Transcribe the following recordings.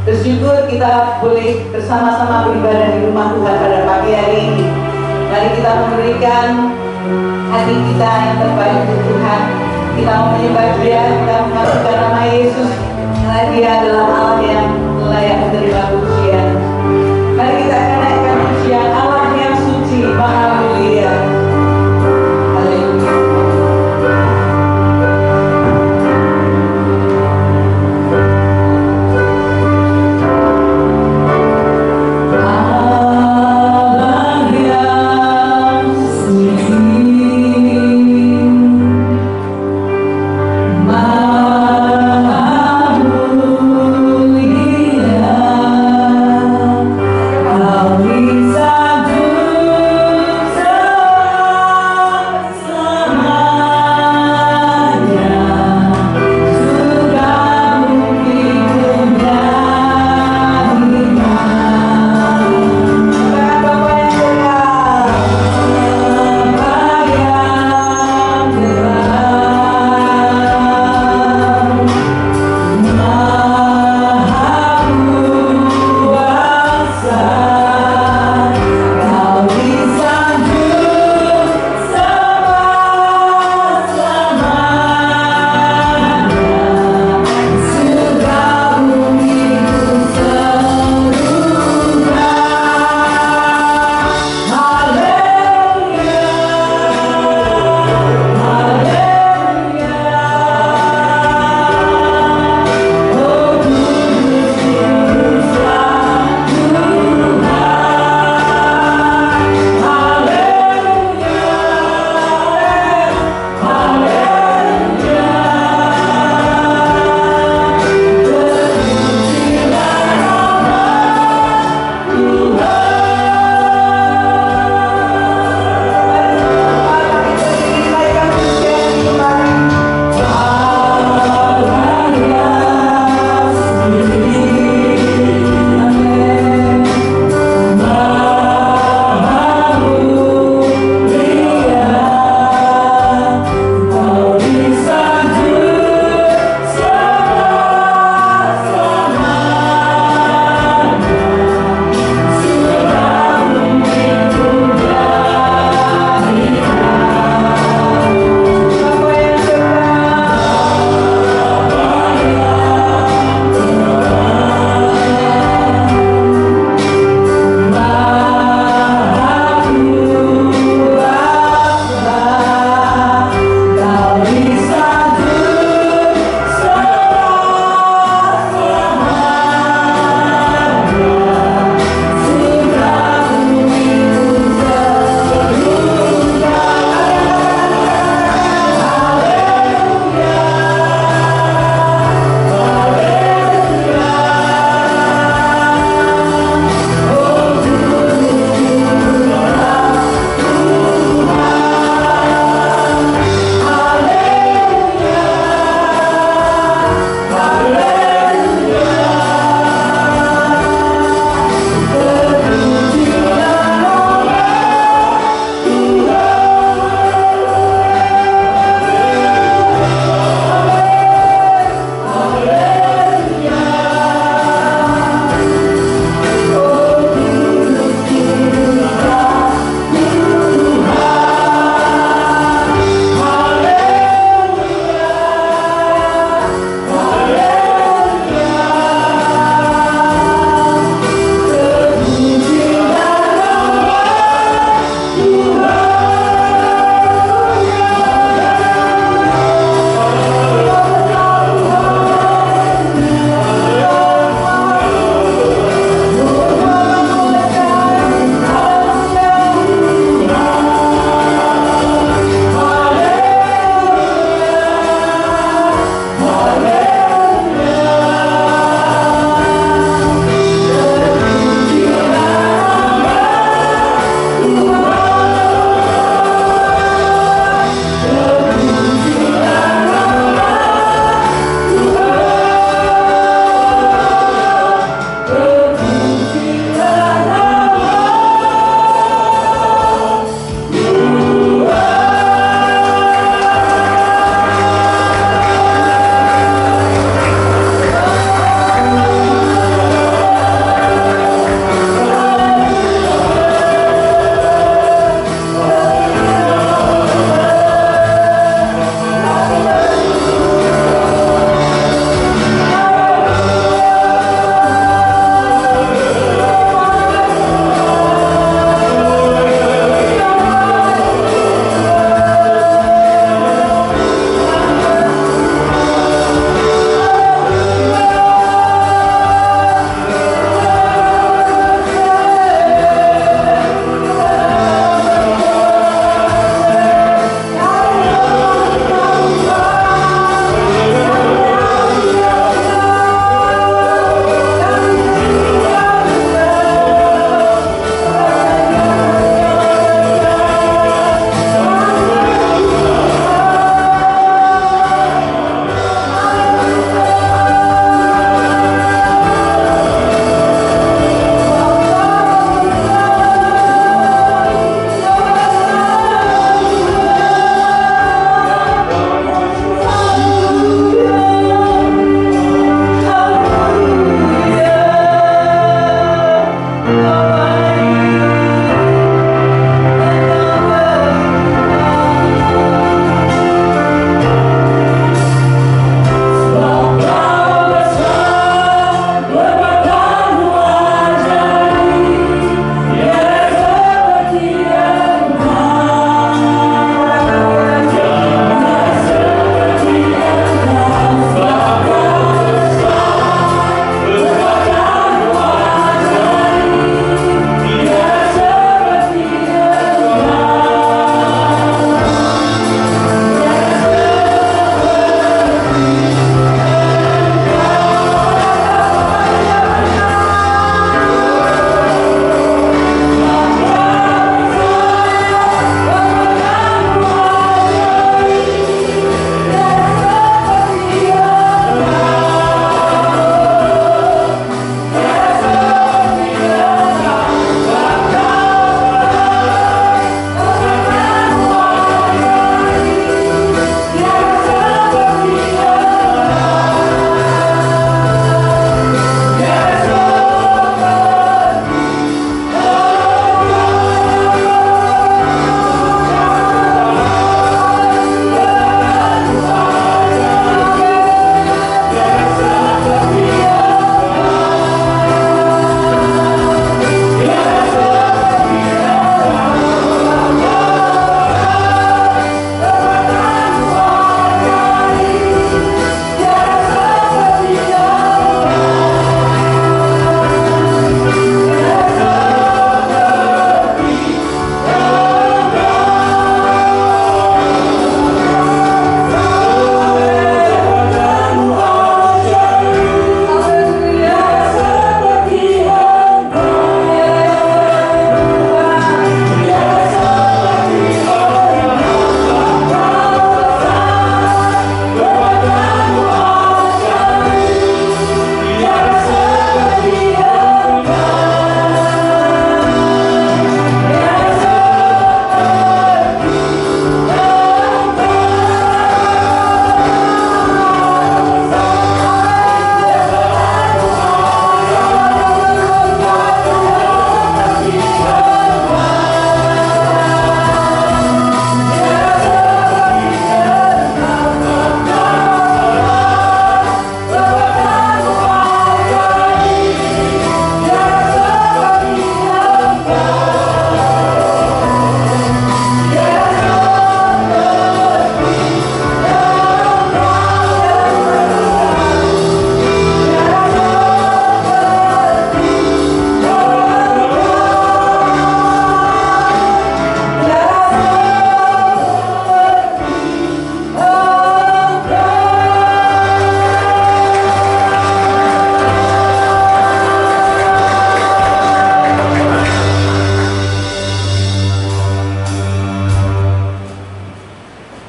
Bersyukur kita boleh bersama-sama beribadah di rumah Tuhan pada pagi hari ini. Mari kita memberikan hati kita yang terbaik untuk Tuhan. Kita mau menyembah Dia, kita mengagungkan nama Yesus, karena Dia adalah Allah yang layak menerima pujian. Mari kita akan naikkan pujian Allah yang suci, maha mulia. Haleluya. Maha mulia.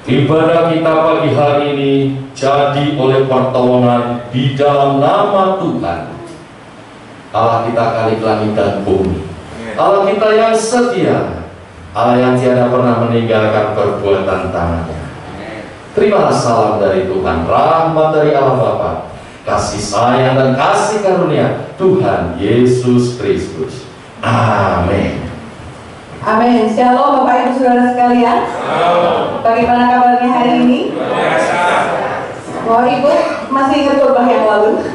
Ibadah kita pagi hari ini jadi oleh pertolongan di dalam nama Tuhan, Allah kita kali langit dan bumi, Allah kita yang setia, Allah yang tiada pernah meninggalkan perbuatan tangannya. Terimalah salam dari Tuhan, rahmat dari Allah Bapa, kasih sayang dan kasih karunia Tuhan Yesus Kristus. Amin. Amin. Shalom Bapak Ibu Saudara sekalian. Bagaimana kabarnya hari ini? Wah, Ibu masih ingat khotbah yang lalu?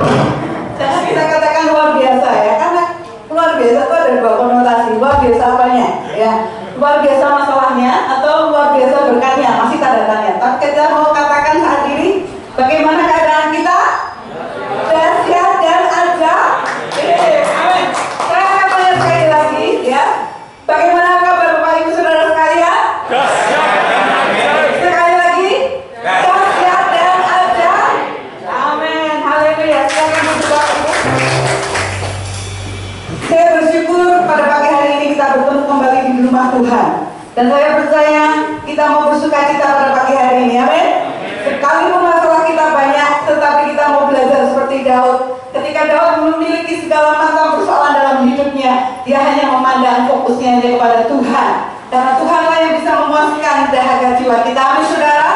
Jangan kita katakan luar biasa ya, karena luar biasa itu ada dua konotasi. Luar biasa apanya? Ya, luar biasa masalahnya atau luar biasa berkatnya, masih tanda tanya. Tapi kita mau katakan saat ini, bagaimana keadaan kita? Dahsyat dan ajaib. Amin. Saya akan tanya sekali lagi ya. Bagaimana kabar Bapak Ibu Saudara sekalian? Dahsyat dan ajaib. Sekali lagi, dahsyat dan ajaib. Amin. Haleluya. Silakan duduk Bapak Ibu. Saya bersyukur pada pagi hari ini kita bertemu kembali di rumah Tuhan. Dan saya percaya kita mau bersukacita pada pagi hari ini. Amin. Sekalipun masalah kita banyak, tetapi kita mau belajar seperti Daud. Ketika Daud memiliki segala macam persoalan dalam hidupnya, dia hanya memandang fokusnya hanya kepada Tuhan. Karena Tuhanlah yang bisa memuaskan dahaga jiwa kita. Amin saudara.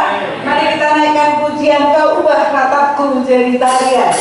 Mari kita naikkan pujian Kau ubah ratapku jadi tarian.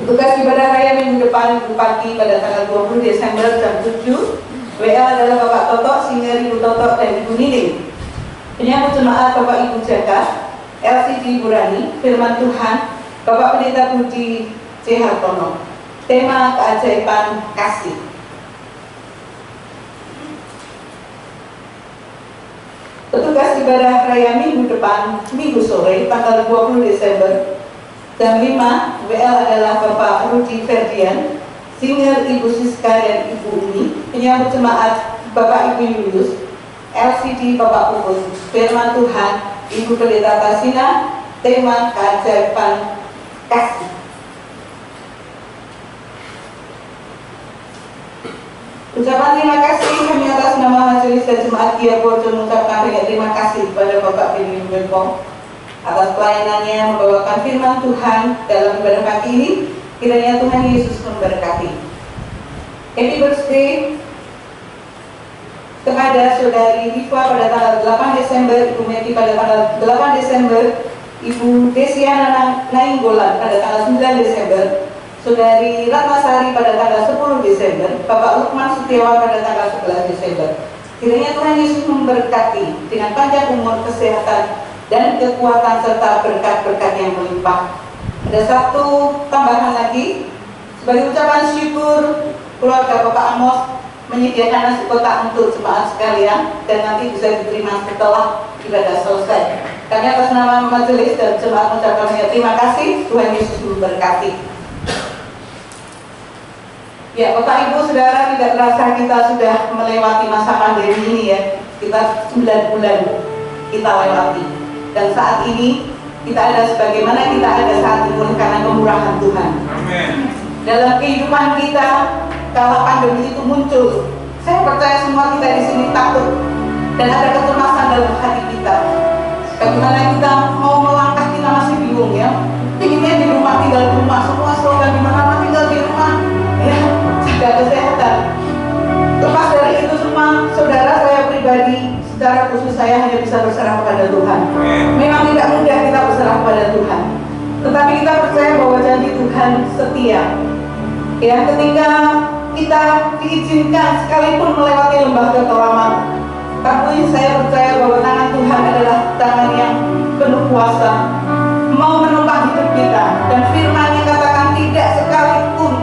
Tugas ibadah raya minggu depan pagi pada tanggal 20 Desember jam 7. WA adalah Bapak Toto, Singeri Ibu Toto, dan Ibu Nining. Penyambut jemaat Bapak Ibu Jaka, LCD Burani, Firman Tuhan, Bapak Pendeta Budi C. Hartono. Tema keajaiban kasih. ibadah raya minggu depan, minggu sore, tanggal 20 Desember, jam 5, WL adalah Bapak Rudi Ferdian, singer Ibu Siska dan Ibu Umi, penyambut jemaat Bapak Ibu Julius, LCD Bapak Pupus, firman Tuhan, Ibu Pendeta Tasina, tema keajaiban kasih. Ucapan terima kasih kami atas nama majelis dan jemaat Gia Bojo mengucapkan banyak terima kasih kepada Bapak Billy Wilko atas pelayanannya membawakan firman Tuhan dalam ibadah pagi ini. Kiranya Tuhan Yesus memberkati. Happy birthday kepada Saudari Diva pada tanggal 8 Desember, Ibu Meti pada tanggal 8 Desember, Ibu Desiana Nainggolan pada tanggal 9 Desember, Saudari Ratnasari pada tanggal 10 Desember, Bapak Lukman Setiawan pada tanggal 11 Desember. Kiranya Tuhan Yesus memberkati dengan panjang umur, kesehatan, dan kekuatan serta berkat-berkat yang melimpah. Ada satu tambahan lagi, sebagai ucapan syukur, keluarga Bapak Amos menyediakan nasi kotak untuk jemaat sekalian dan nanti bisa diterima setelah ibadah selesai. Kami atas nama majelis dan jemaat mengucapkan banyak terima kasih. Tuhan Yesus memberkati. Ya, Bapak Ibu Saudara, tidak terasa kita sudah melewati masa pandemi ini ya. Kita 9 bulan kita lewati. Dan saat ini kita ada sebagaimana kita ada saat ini karena kemurahan Tuhan. Amin. Dalam kehidupan kita, kalau pandemi itu muncul, saya percaya semua kita di sini takut dan ada kecemasan dalam hati kita. Bagaimana kita mau melangkah, kita masih bingung ya. Pinginnya di rumah, tinggal di rumah, semua slogan di mana tinggal di rumah. Ya, jaga kesehatan. Lepas dari itu semua, saudara, saya pribadi secara khusus saya hanya bisa berserah kepada Tuhan. Memang tidak mudah kita berserah kepada Tuhan, tetapi kita percaya bahwa janji Tuhan setia. Ya, ketika kita diizinkan sekalipun melewati lembah kekelaman, tapi saya percaya bahwa tangan Tuhan adalah tangan yang penuh kuasa, mau menopang hidup kita. Dan firman-Nya katakan, tidak sekalipun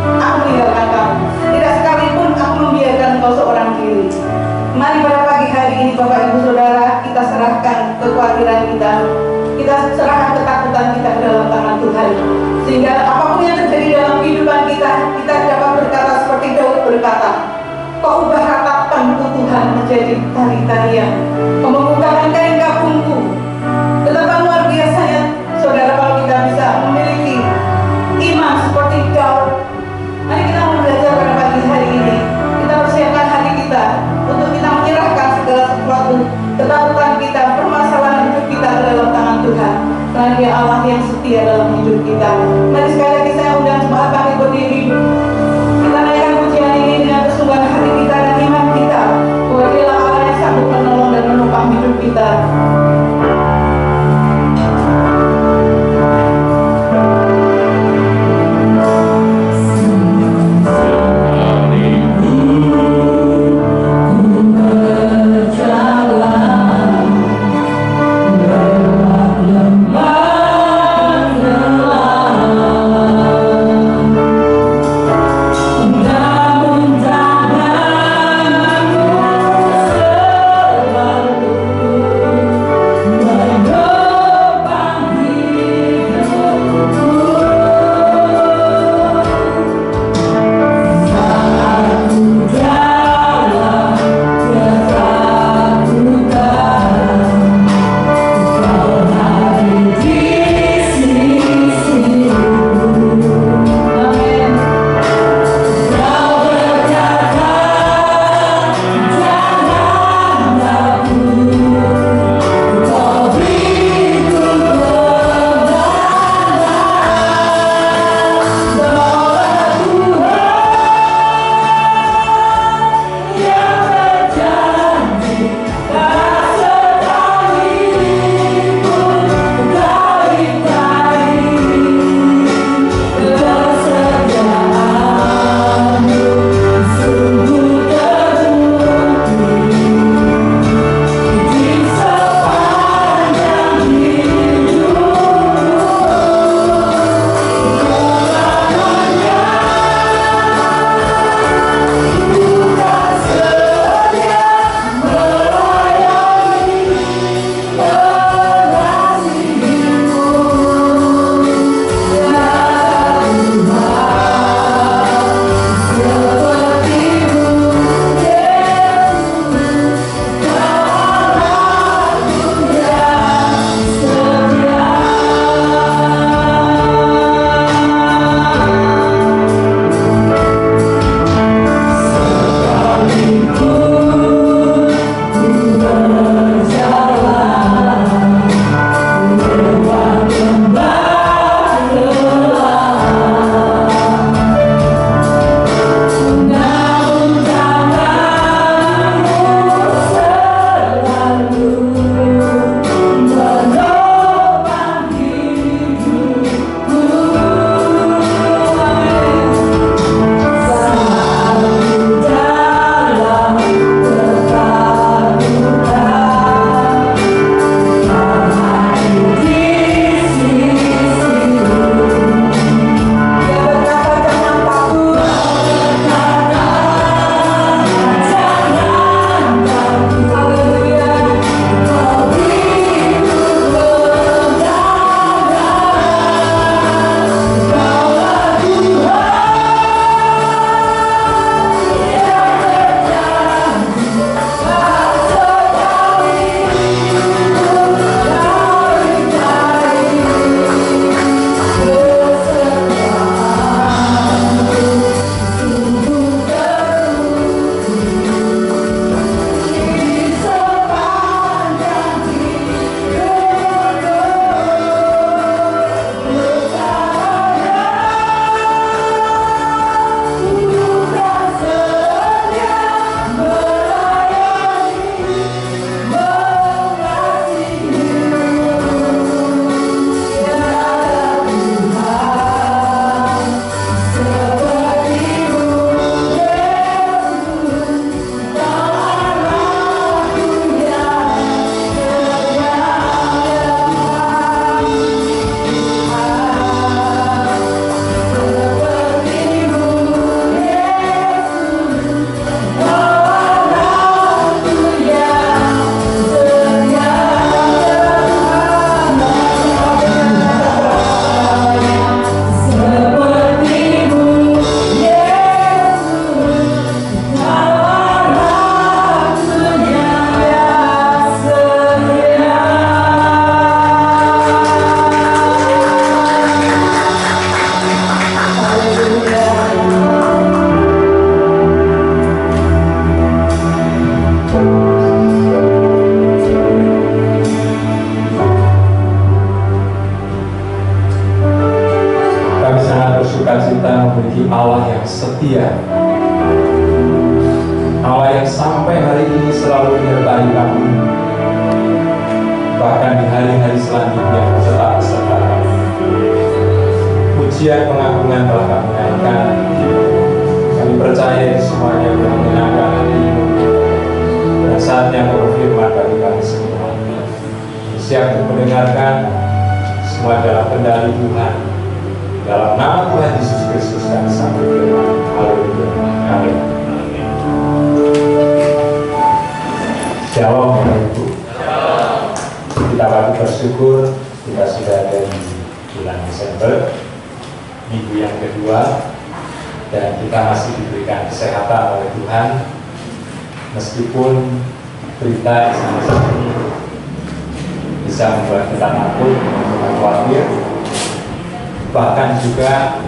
aku meninggalkan kamu, tidak sekalipun aku membiarkan engkau seorang diri. Mari pada pagi hari ini Bapak Ibu Saudara, kita serahkan kekhawatiran kita serahkan ketakutan kita ke dalam tangan Tuhan, sehingga apapun yang terjadi dalam kehidupan kita dapat berkata seperti Daud berkata, kau ubah ratapanku Tuhan menjadi tari-tarian, kau membukakan kain kapungku. Betapa luar biasanya saudara kalau kita bisa memiliki iman seperti Daud. Mari kita mau belajar pada pagi hari ini, kita persiapkan hati kita untuk kita menyerahkan segala sesuatu, ketakutan kita, permasalahan hidup kita ke dalam tangan Tuhan, karena Dia Allah yang setia dalam hidup kita. Mari sekali lagi saya undang jemaat kami berdiri, kita naikkan pujian ini dengan kesungguhan hati kita dan iman kita bahwa Dialah Allah yang sanggup menolong dan menopang hidup kita. Lembah selanjutnya tetap beserta kami. Pujian pengagungan telah kami naikkan. Kami percaya semuanya telah menyenangkan hati. Dan saatnya Kau berfirman bagi kami semua. Siap untuk mendengarkan semua dalam kendali Tuhan. Dalam nama Tuhan Yesus Kristus kami sambut firman. Haleluya. Amin. Shalom Bapak Ibu. Kita patut bersyukur kita sudah ada di bulan Desember, minggu yang kedua, dan kita masih diberikan kesehatan oleh Tuhan. Meskipun berita di sana-sini bisa membuat kita takut, membuat khawatir, bahkan juga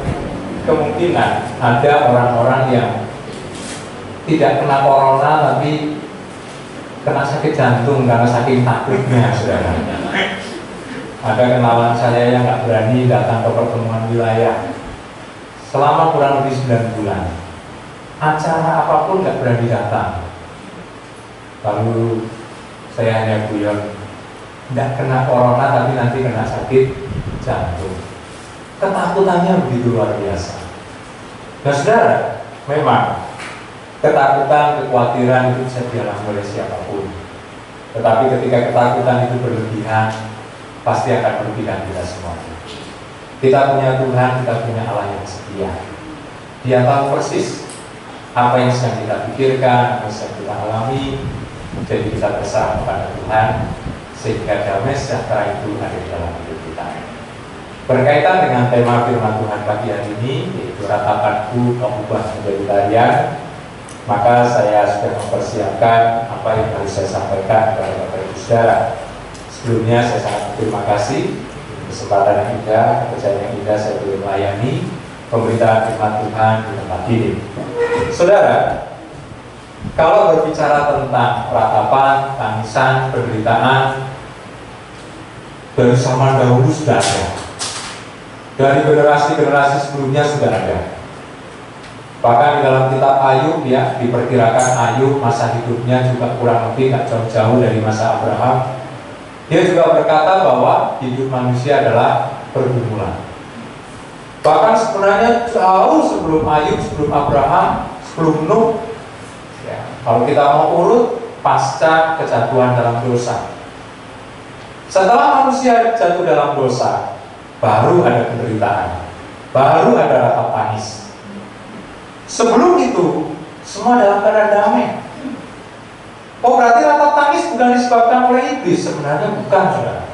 kemungkinan ada orang-orang yang tidak kena corona tapi kena sakit jantung karena saking takutnya, saudara. Ada kenalan saya yang nggak berani datang ke pertemuan wilayah selama kurang lebih 9 bulan. Acara apapun nggak berani datang. Lalu saya hanya guyon, nggak kena corona tapi nanti kena sakit jantung. Ketakutannya begitu luar biasa. Nah saudara, memang ketakutan, kekhawatiran itu bisa dialami oleh siapapun. Tetapi ketika ketakutan itu berlebihan, pasti akan merugikan kita semua. Kita punya Tuhan, kita punya Allah yang setia. Dia tahu persis apa yang sedang kita pikirkan, apa yang sedang kita alami. Jadi kita berserah kepada Tuhan, sehingga damai sejahtera itu ada di dalam hidup kita. Berkaitan dengan tema firman Tuhan pagi hari ini, yaitu ratapanku kau ubah menjadi tarian, maka saya sudah mempersiapkan apa yang harus saya sampaikan kepada Bapak Ibu Saudara. Sebelumnya saya sangat berterima kasih kesempatan yang indah, kepercayaan yang indah saya boleh melayani pemberitaan firman Tuhan di tempat ini. Saudara, kalau berbicara tentang ratapan, tangisan, penderitaan, dari zaman dahulu sudah ada. Dari generasi-generasi sebelumnya sudah ada. Bahkan di dalam kitab Ayub ya, diperkirakan Ayub masa hidupnya juga kurang lebih tidak jauh-jauh dari masa Abraham. Dia juga berkata bahwa hidup manusia adalah pergumulan. Bahkan sebenarnya jauh sebelum Ayub, sebelum Abraham, sebelum Nuh, ya, kalau kita mau urut pasca kejatuhan dalam dosa. Setelah manusia jatuh dalam dosa, baru ada penderitaan, baru ada ratap tangis. Sebelum itu, semua dalam keadaan damai. Oh berarti ratap tangis bukan disebabkan oleh iblis? Sebenarnya bukan, saudara.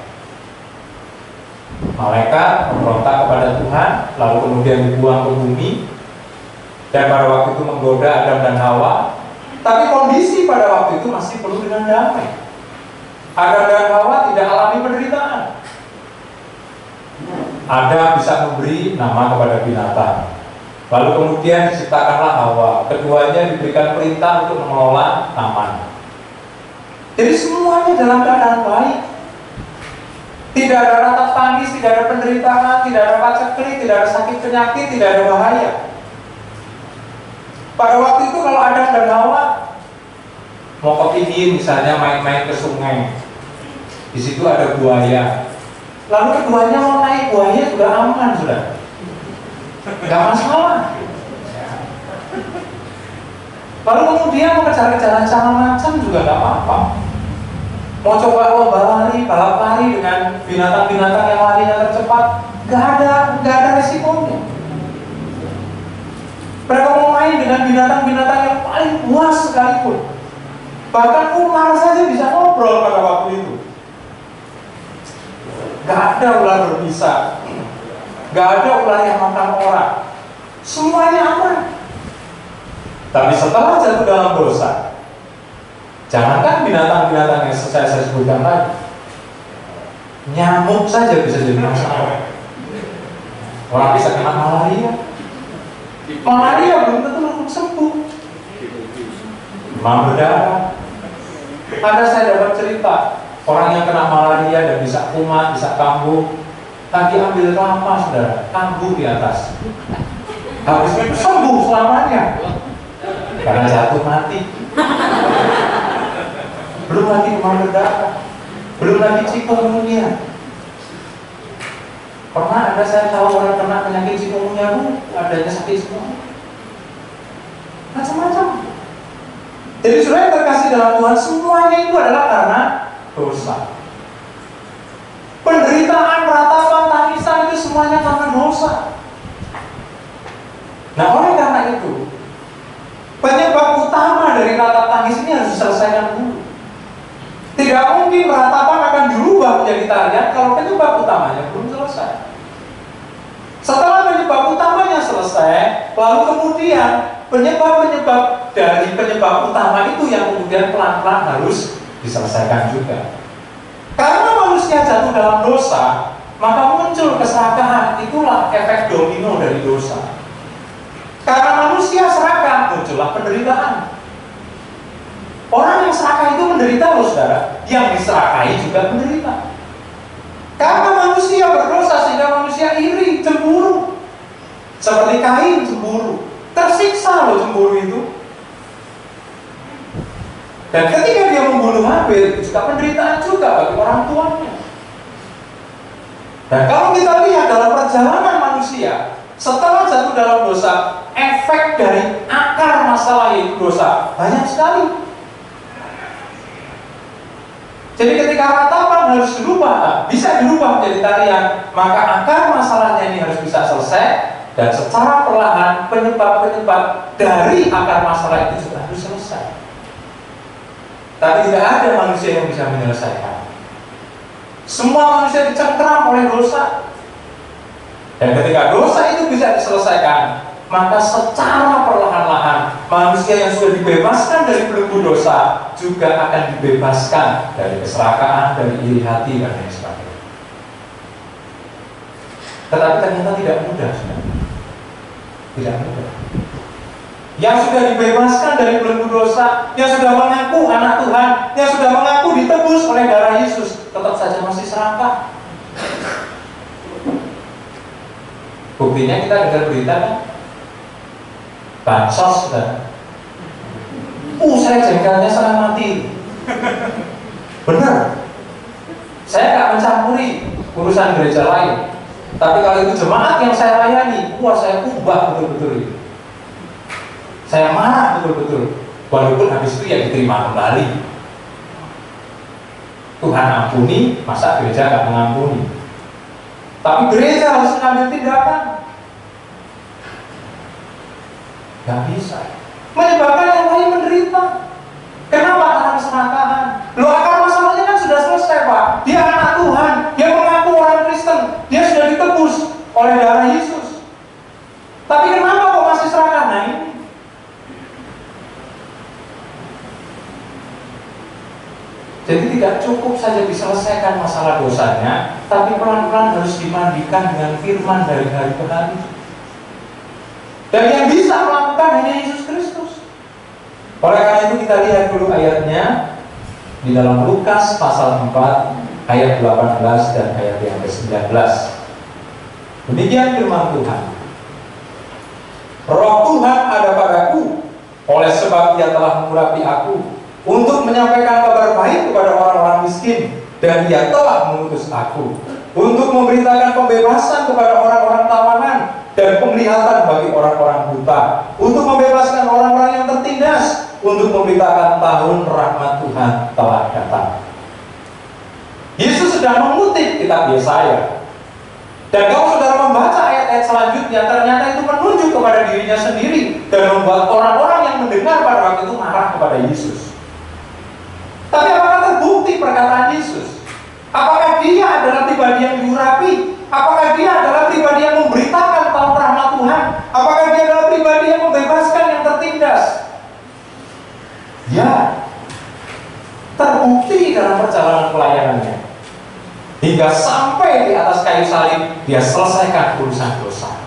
Malaikat memberontak kepada Tuhan, lalu kemudian dibuang ke bumi, dan pada waktu itu menggoda Adam dan Hawa. Tapi kondisi pada waktu itu masih penuh dengan damai. Adam dan Hawa tidak alami penderitaan. Adam bisa memberi nama kepada binatang. Lalu kemudian diciptakanlah Hawa. Keduanya diberikan perintah untuk mengelola taman. Jadi semuanya dalam keadaan baik. Tidak ada ratap tangis, tidak ada penderitaan, tidak ada paceklik, tidak ada sakit penyakit, tidak ada bahaya. Pada waktu itu kalau Adam dan Hawa mau kepingin misalnya main-main ke sungai, di situ ada buaya. Lalu keduanya mau naik, buaya juga aman sudah. Gak masalah. Lalu kemudian mau kejar-kejaran sama macan juga gak apa-apa. Mau coba lomba lari, balap lari dengan binatang-binatang yang larinya tercepat, gak ada resikonya. Mereka mau main dengan binatang-binatang yang paling buas sekalipun. Bahkan ular saja bisa ngobrol pada waktu itu. Gak ada ular berbisa, gak ada ular yang makan orang. Semuanya aman. Tapi setelah jatuh dalam dosa, jangankan binatang-binatang yang saya sebutkan tadi, nyamuk saja bisa jadi masalah. Orang bisa kena malaria. Malaria belum tentu langsung sembuh. Demam berdarah. Ada saya dapat cerita orang yang kena malaria dan bisa kumat, bisa kambuh, tadi ambil kelapa, saudara, kambuh di atas. Habis itu sembuh selamanya karena jatuh mati. Belum lagi demam berdarah, belum lagi chikungunya. Pernah ada saya tahu orang kena penyakit chikungunya, adanya sakit semua, macam-macam. Jadi saudara yang terkasih dalam Tuhan, semuanya itu adalah karena dosa. Penderitaan, ratapan, tangisan itu semuanya karena dosa. Nah, oleh karena itu, penyebab utama dari ratap tangis ini harus diselesaikan dulu. Tidak mungkin ratapan akan dirubah menjadi tarian kalau penyebab utamanya belum selesai. Setelah penyebab utamanya selesai, lalu kemudian penyebab-penyebab dari penyebab utama itu yang kemudian pelan-pelan harus diselesaikan juga. Karena manusia jatuh dalam dosa, maka muncul keserakahan. Itulah efek domino dari dosa. Karena manusia serakah, muncullah penderitaan. Orang yang serakah itu menderita loh saudara, yang diserakahi juga menderita. Karena manusia berdosa sehingga manusia iri, cemburu. Seperti Kain cemburu, tersiksa loh cemburu itu. Dan ketika dia membunuh Habil, itu juga penderitaan juga bagi orang tuanya. Dan kalau kita lihat dalam perjalanan manusia, setelah jatuh dalam dosa, efek dari akar masalah yaitu dosa banyak sekali. Jadi ketika ratapan harus dirubah, bisa dirubah menjadi tarian, maka akar masalahnya ini harus bisa selesai, dan secara perlahan penyebab-penyebab dari akar masalah itu juga harus selesai. Tapi tidak ada manusia yang bisa menyelesaikan. Semua manusia dicengkeram oleh dosa. Dan ketika dosa itu bisa diselesaikan, maka secara perlahan-lahan manusia yang sudah dibebaskan dari belenggu dosa juga akan dibebaskan dari keserakahan, dari iri hati, dan lain sebagainya. Tetapi ternyata tidak mudah, tidak mudah. Yang sudah dibebaskan dari belenggu dosa, yang sudah mengaku anak Tuhan, yang sudah mengaku ditebus oleh darah Yesus, tetap saja masih serakah. Buktinya kita dengar berita kan, bansos sudah. Saya jengkelnya setengah mati. Benar. Saya nggak mencampuri urusan gereja lain. Tapi kalau itu jemaat yang saya layani, saya ubah betul-betul itu. Saya marah betul-betul. Walaupun habis itu ya diterima kembali. Tuhan ampuni, masa gereja nggak mengampuni? Tapi gereja harus mengambil tindakan. Gak bisa. Menyebabkan yang lain menderita. Kenapa? Karena keserakahan. Loh, akar masalahnya kan sudah selesai, Pak. Dia anak Tuhan, dia mengaku orang Kristen, dia sudah ditebus oleh darah Yesus. Tapi kenapa kok masih serakah? Nah ini. Jadi tidak cukup saja diselesaikan masalah dosanya, tapi pelan-pelan harus dimandikan dengan firman dari hari ke hari. Dan yang bisa melakukan hanya Yesus Kristus. Oleh karena itu kita lihat dulu ayatnya di dalam Lukas pasal 4 ayat 18 dan ayat yang ke-19. Demikian firman Tuhan. Roh Tuhan ada padaku, oleh sebab Ia telah mengurapi aku untuk menyampaikan kabar baik kepada orang-orang miskin, dan Ia telah mengutus aku untuk memberitakan pembebasan kepada orang-orang tawanan dan penglihatan bagi orang-orang buta, untuk membebaskan orang-orang yang tertindas, untuk memberitakan tahun rahmat Tuhan telah datang. Yesus sedang mengutip kitab Yesaya. Dan kalau saudara membaca ayat-ayat selanjutnya, ternyata itu menunjuk kepada dirinya sendiri dan membuat orang-orang yang mendengar pada waktu itu marah kepada Yesus. Tapi apakah terbukti perkataan Yesus? Apakah dia adalah pribadi yang diurapi? Apakah dia adalah pribadi yang memberitakan tahun rahmat Tuhan? Apakah dia adalah pribadi yang membebaskan yang tertindas? Ya, terbukti dalam perjalanan pelayanannya. Hingga sampai di atas kayu salib, dia selesaikan urusan dosa.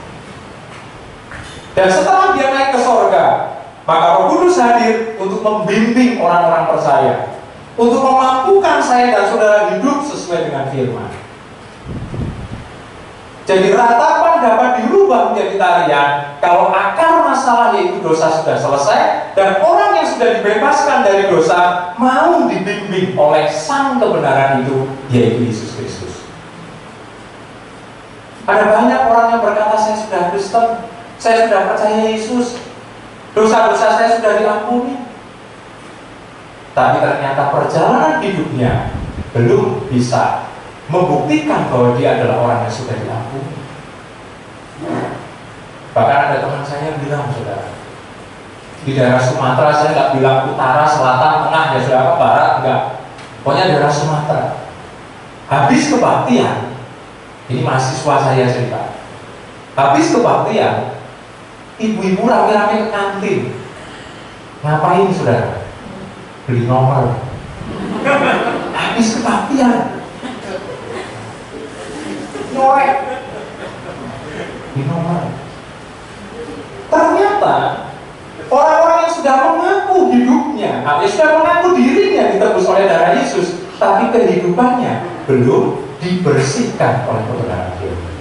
Dan setelah dia naik ke sorga, maka Roh Kudus hadir untuk membimbing orang-orang percaya, untuk memampukan saya dan saudara hidup sesuai dengan firman. Jadi ratapan dapat dirubah menjadi tarian kalau akar masalah yaitu dosa sudah selesai, dan orang yang sudah dibebaskan dari dosa mau dibimbing oleh sang kebenaran itu, yaitu Yesus Kristus. Ada banyak orang yang berkata, saya sudah Kristen, saya sudah percaya Yesus, dosa-dosa saya sudah diampuni. Tapi ternyata perjalanan hidupnya belum bisa membuktikan bahwa dia adalah orang yang sudah diampuni. Bahkan ada teman saya yang bilang, saudara, di daerah Sumatera, saya nggak bilang utara, selatan, tengah, ya saudara, barat, enggak. Pokoknya daerah Sumatera. Habis kebaktian, ini mahasiswa saya cerita. Habis kebaktian, ibu-ibu rame-rame ke kantin. Ngapain saudara? Beli nomor. Habis kebaktian, nyorek di nomor. Ternyata orang-orang yang sudah mengaku hidupnya, artinya sudah mengaku dirinya ditebus oleh darah Yesus, tapi kehidupannya belum dibersihkan oleh kebenaran firman.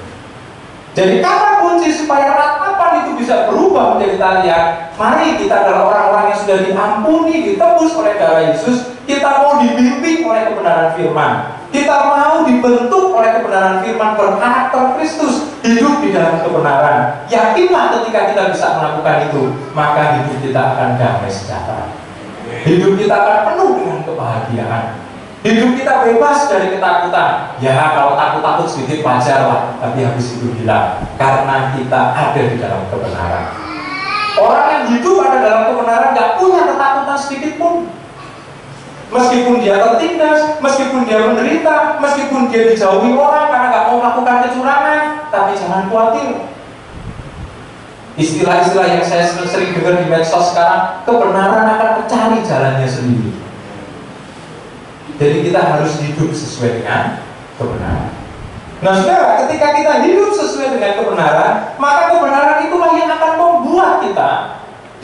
Jadi kata kunci supaya ratapan itu bisa berubah menjadi talian, mari kita adalah orang-orang yang sudah diampuni, ditebus oleh darah Yesus. Kita mau dibimbing oleh kebenaran firman, kita mau dibentuk oleh kebenaran firman, berkarakter Kristus, hidup di dalam kebenaran. Yakinlah ketika kita bisa melakukan itu, maka hidup kita akan damai sejahtera. Hidup kita akan penuh dengan kebahagiaan. Hidup kita bebas dari ketakutan. Ya kalau takut-takut sedikit wajar lah, tapi habis itu hilang, karena kita ada di dalam kebenaran. Orang yang hidup ada dalam kebenaran gak punya ketakutan sedikit pun. Meskipun dia tertindas, meskipun dia menderita, meskipun dia dijauhi orang karena gak mau melakukan kecurangan, tapi jangan khawatir. Istilah-istilah yang saya sering dengar di medsos sekarang, kebenaran akan mencari jalannya sendiri. Jadi kita harus hidup sesuai dengan kebenaran. Nah saudara, ketika kita hidup sesuai dengan kebenaran, maka kebenaran itulah yang akan membuat kita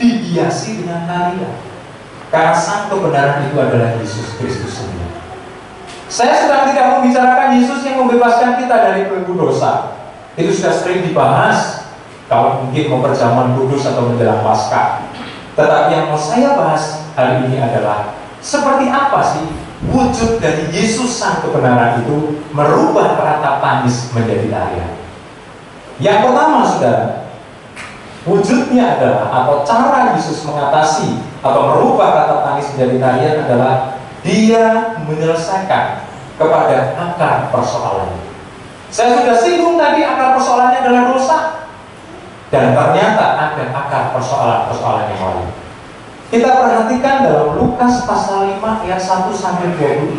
dihiasi dengan karya. Karena sang kebenaran itu adalah Yesus Kristus sendiri. Saya sedang tidak membicarakan Yesus yang membebaskan kita dari belenggu dosa. Itu sudah sering dibahas kalau mungkin mau perjamuan kudus atau menjelang Paskah. Tetapi yang mau saya bahas hari ini adalah seperti apa sih wujud dari Yesus sang kebenaran itu merubah ratap tangis menjadi tarian. Yang pertama saudara, wujudnya adalah atau cara Yesus mengatasi atau merubah ratap tangis menjadi tarian adalah dia menyelesaikan kepada akar persoalannya. Saya sudah singgung tadi, akar persoalannya adalah dosa. Dan ternyata ada akar persoalan-persoalan yang lain. Kita perhatikan dalam Lukas pasal 5 ayat 1 sampai 26.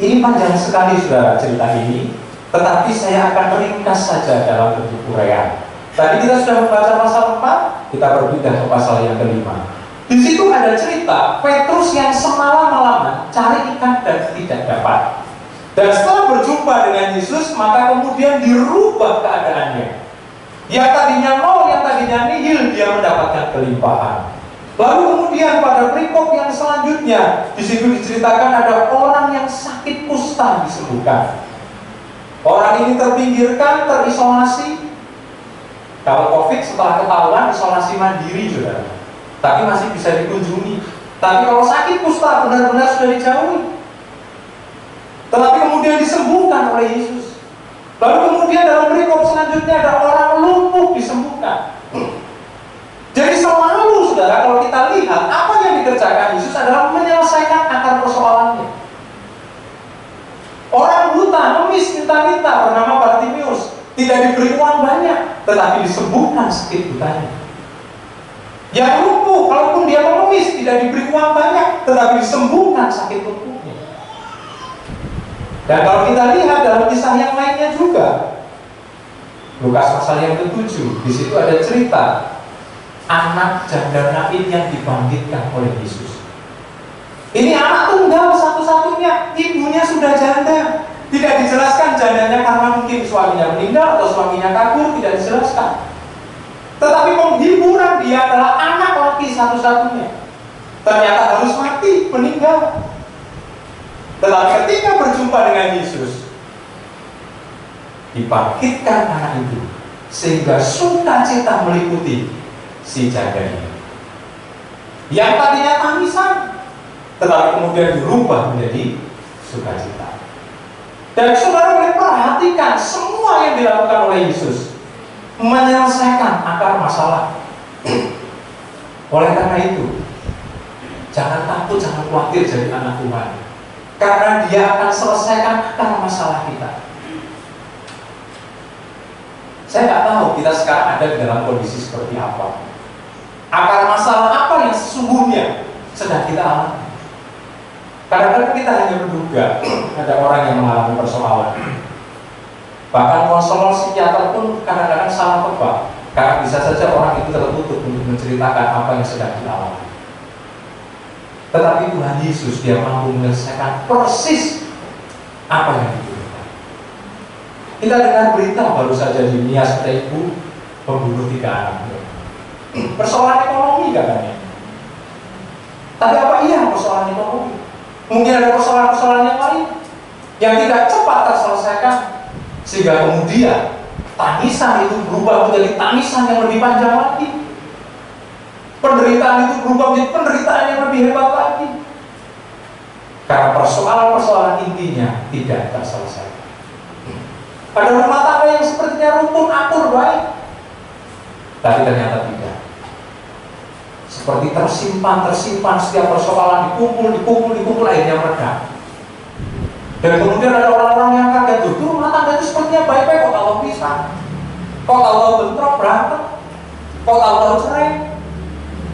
Ini panjang sekali saudara cerita ini, tetapi saya akan ringkas saja dalam bentuk uraian. Tadi kita sudah membaca pasal 4, kita berpindah ke pasal yang kelima. Di situ ada cerita Petrus yang semalam-malaman cari ikan dan tidak dapat. Dan setelah berjumpa dengan Yesus, maka kemudian dirubah keadaannya. Yang tadinya nol, yang tadinya nihil, dia mendapatkan kelimpahan. Lalu kemudian pada perikop yang selanjutnya, di situ diceritakan ada orang yang sakit kusta disembuhkan. Orang ini terpinggirkan, terisolasi. Kalau COVID setelah ketahuan isolasi mandiri saudara, tapi masih bisa dikunjungi. Tapi kalau sakit kusta benar-benar sudah dijauhi. Tetapi kemudian disembuhkan oleh Yesus. Lalu kemudian dalam perikop selanjutnya ada orang lumpuh disembuhkan. Jadi selalu saudara, kalau kita lihat apa yang dikerjakan Yesus adalah menyelesaikan akar persoalannya. Orang buta, ngemis, minta-minta bernama Bartimeus, tidak diberi uang banyak, tetapi disembuhkan sakit butanya. Yang lumpuh, kalaupun dia mengemis, tidak diberi uang banyak, tetapi disembuhkan sakit lumpuhnya. Dan kalau kita lihat dalam kisah yang lainnya juga, Lukas pasal yang ke-7, di situ ada cerita anak janda Nain yang dibangkitkan oleh Yesus. Ini anak tunggal satu-satunya, ibunya sudah janda. Tidak dijelaskan jandanya karena mungkin suaminya meninggal atau suaminya kabur, tidak dijelaskan. Tetapi penghiburan dia adalah anak laki satu-satunya. Ternyata harus mati, meninggal. Tetapi ketika berjumpa dengan Yesus, dibangkitkan anak itu, sehingga sukacita meliputi si janda ini. Yang tadinya tangisan, tetapi kemudian dirubah menjadi sukacita. Dan saudara boleh perhatikan semua yang dilakukan oleh Yesus menyelesaikan akar masalah. Oleh karena itu, jangan takut, jangan khawatir jadi anak Tuhan, karena Dia akan selesaikan akar masalah kita. Saya nggak tahu kita sekarang ada di dalam kondisi seperti apa. Akar masalah apa yang sesungguhnya sedang kita alami. Kadang-kadang kita hanya menduga ada orang yang mengalami persoalan. Bahkan konselor psikiater pun kadang-kadang salah tebak, karena bisa saja orang itu tertutup untuk menceritakan apa yang sedang dialami. Tetapi Tuhan Yesus, Dia mampu menyelesaikan persis apa yang dibutuhkan. Kita dengar berita baru saja di Nias ibu pembunuh 3 anaknya. Persoalan ekonomi katanya. Tapi apa iya persoalan ekonomi? Mungkin ada persoalan-persoalan yang lain yang tidak cepat terselesaikan, sehingga kemudian tangisan itu berubah menjadi tangisan yang lebih panjang lagi. Penderitaan itu berubah menjadi penderitaan yang lebih hebat lagi. Karena persoalan-persoalan intinya tidak terselesaikan. Ada rumah tangga yang sepertinya rukun, akur, baik, tapi ternyata tidak. Seperti tersimpan setiap persoalan dikumpul, akhirnya mereda. Dan kemudian ada orang-orang yang kaget, tuh rumah tangga itu sepertinya baik-baik, kok tahu pisah, kok tahu bentrok, berantem, kok tahu cerai.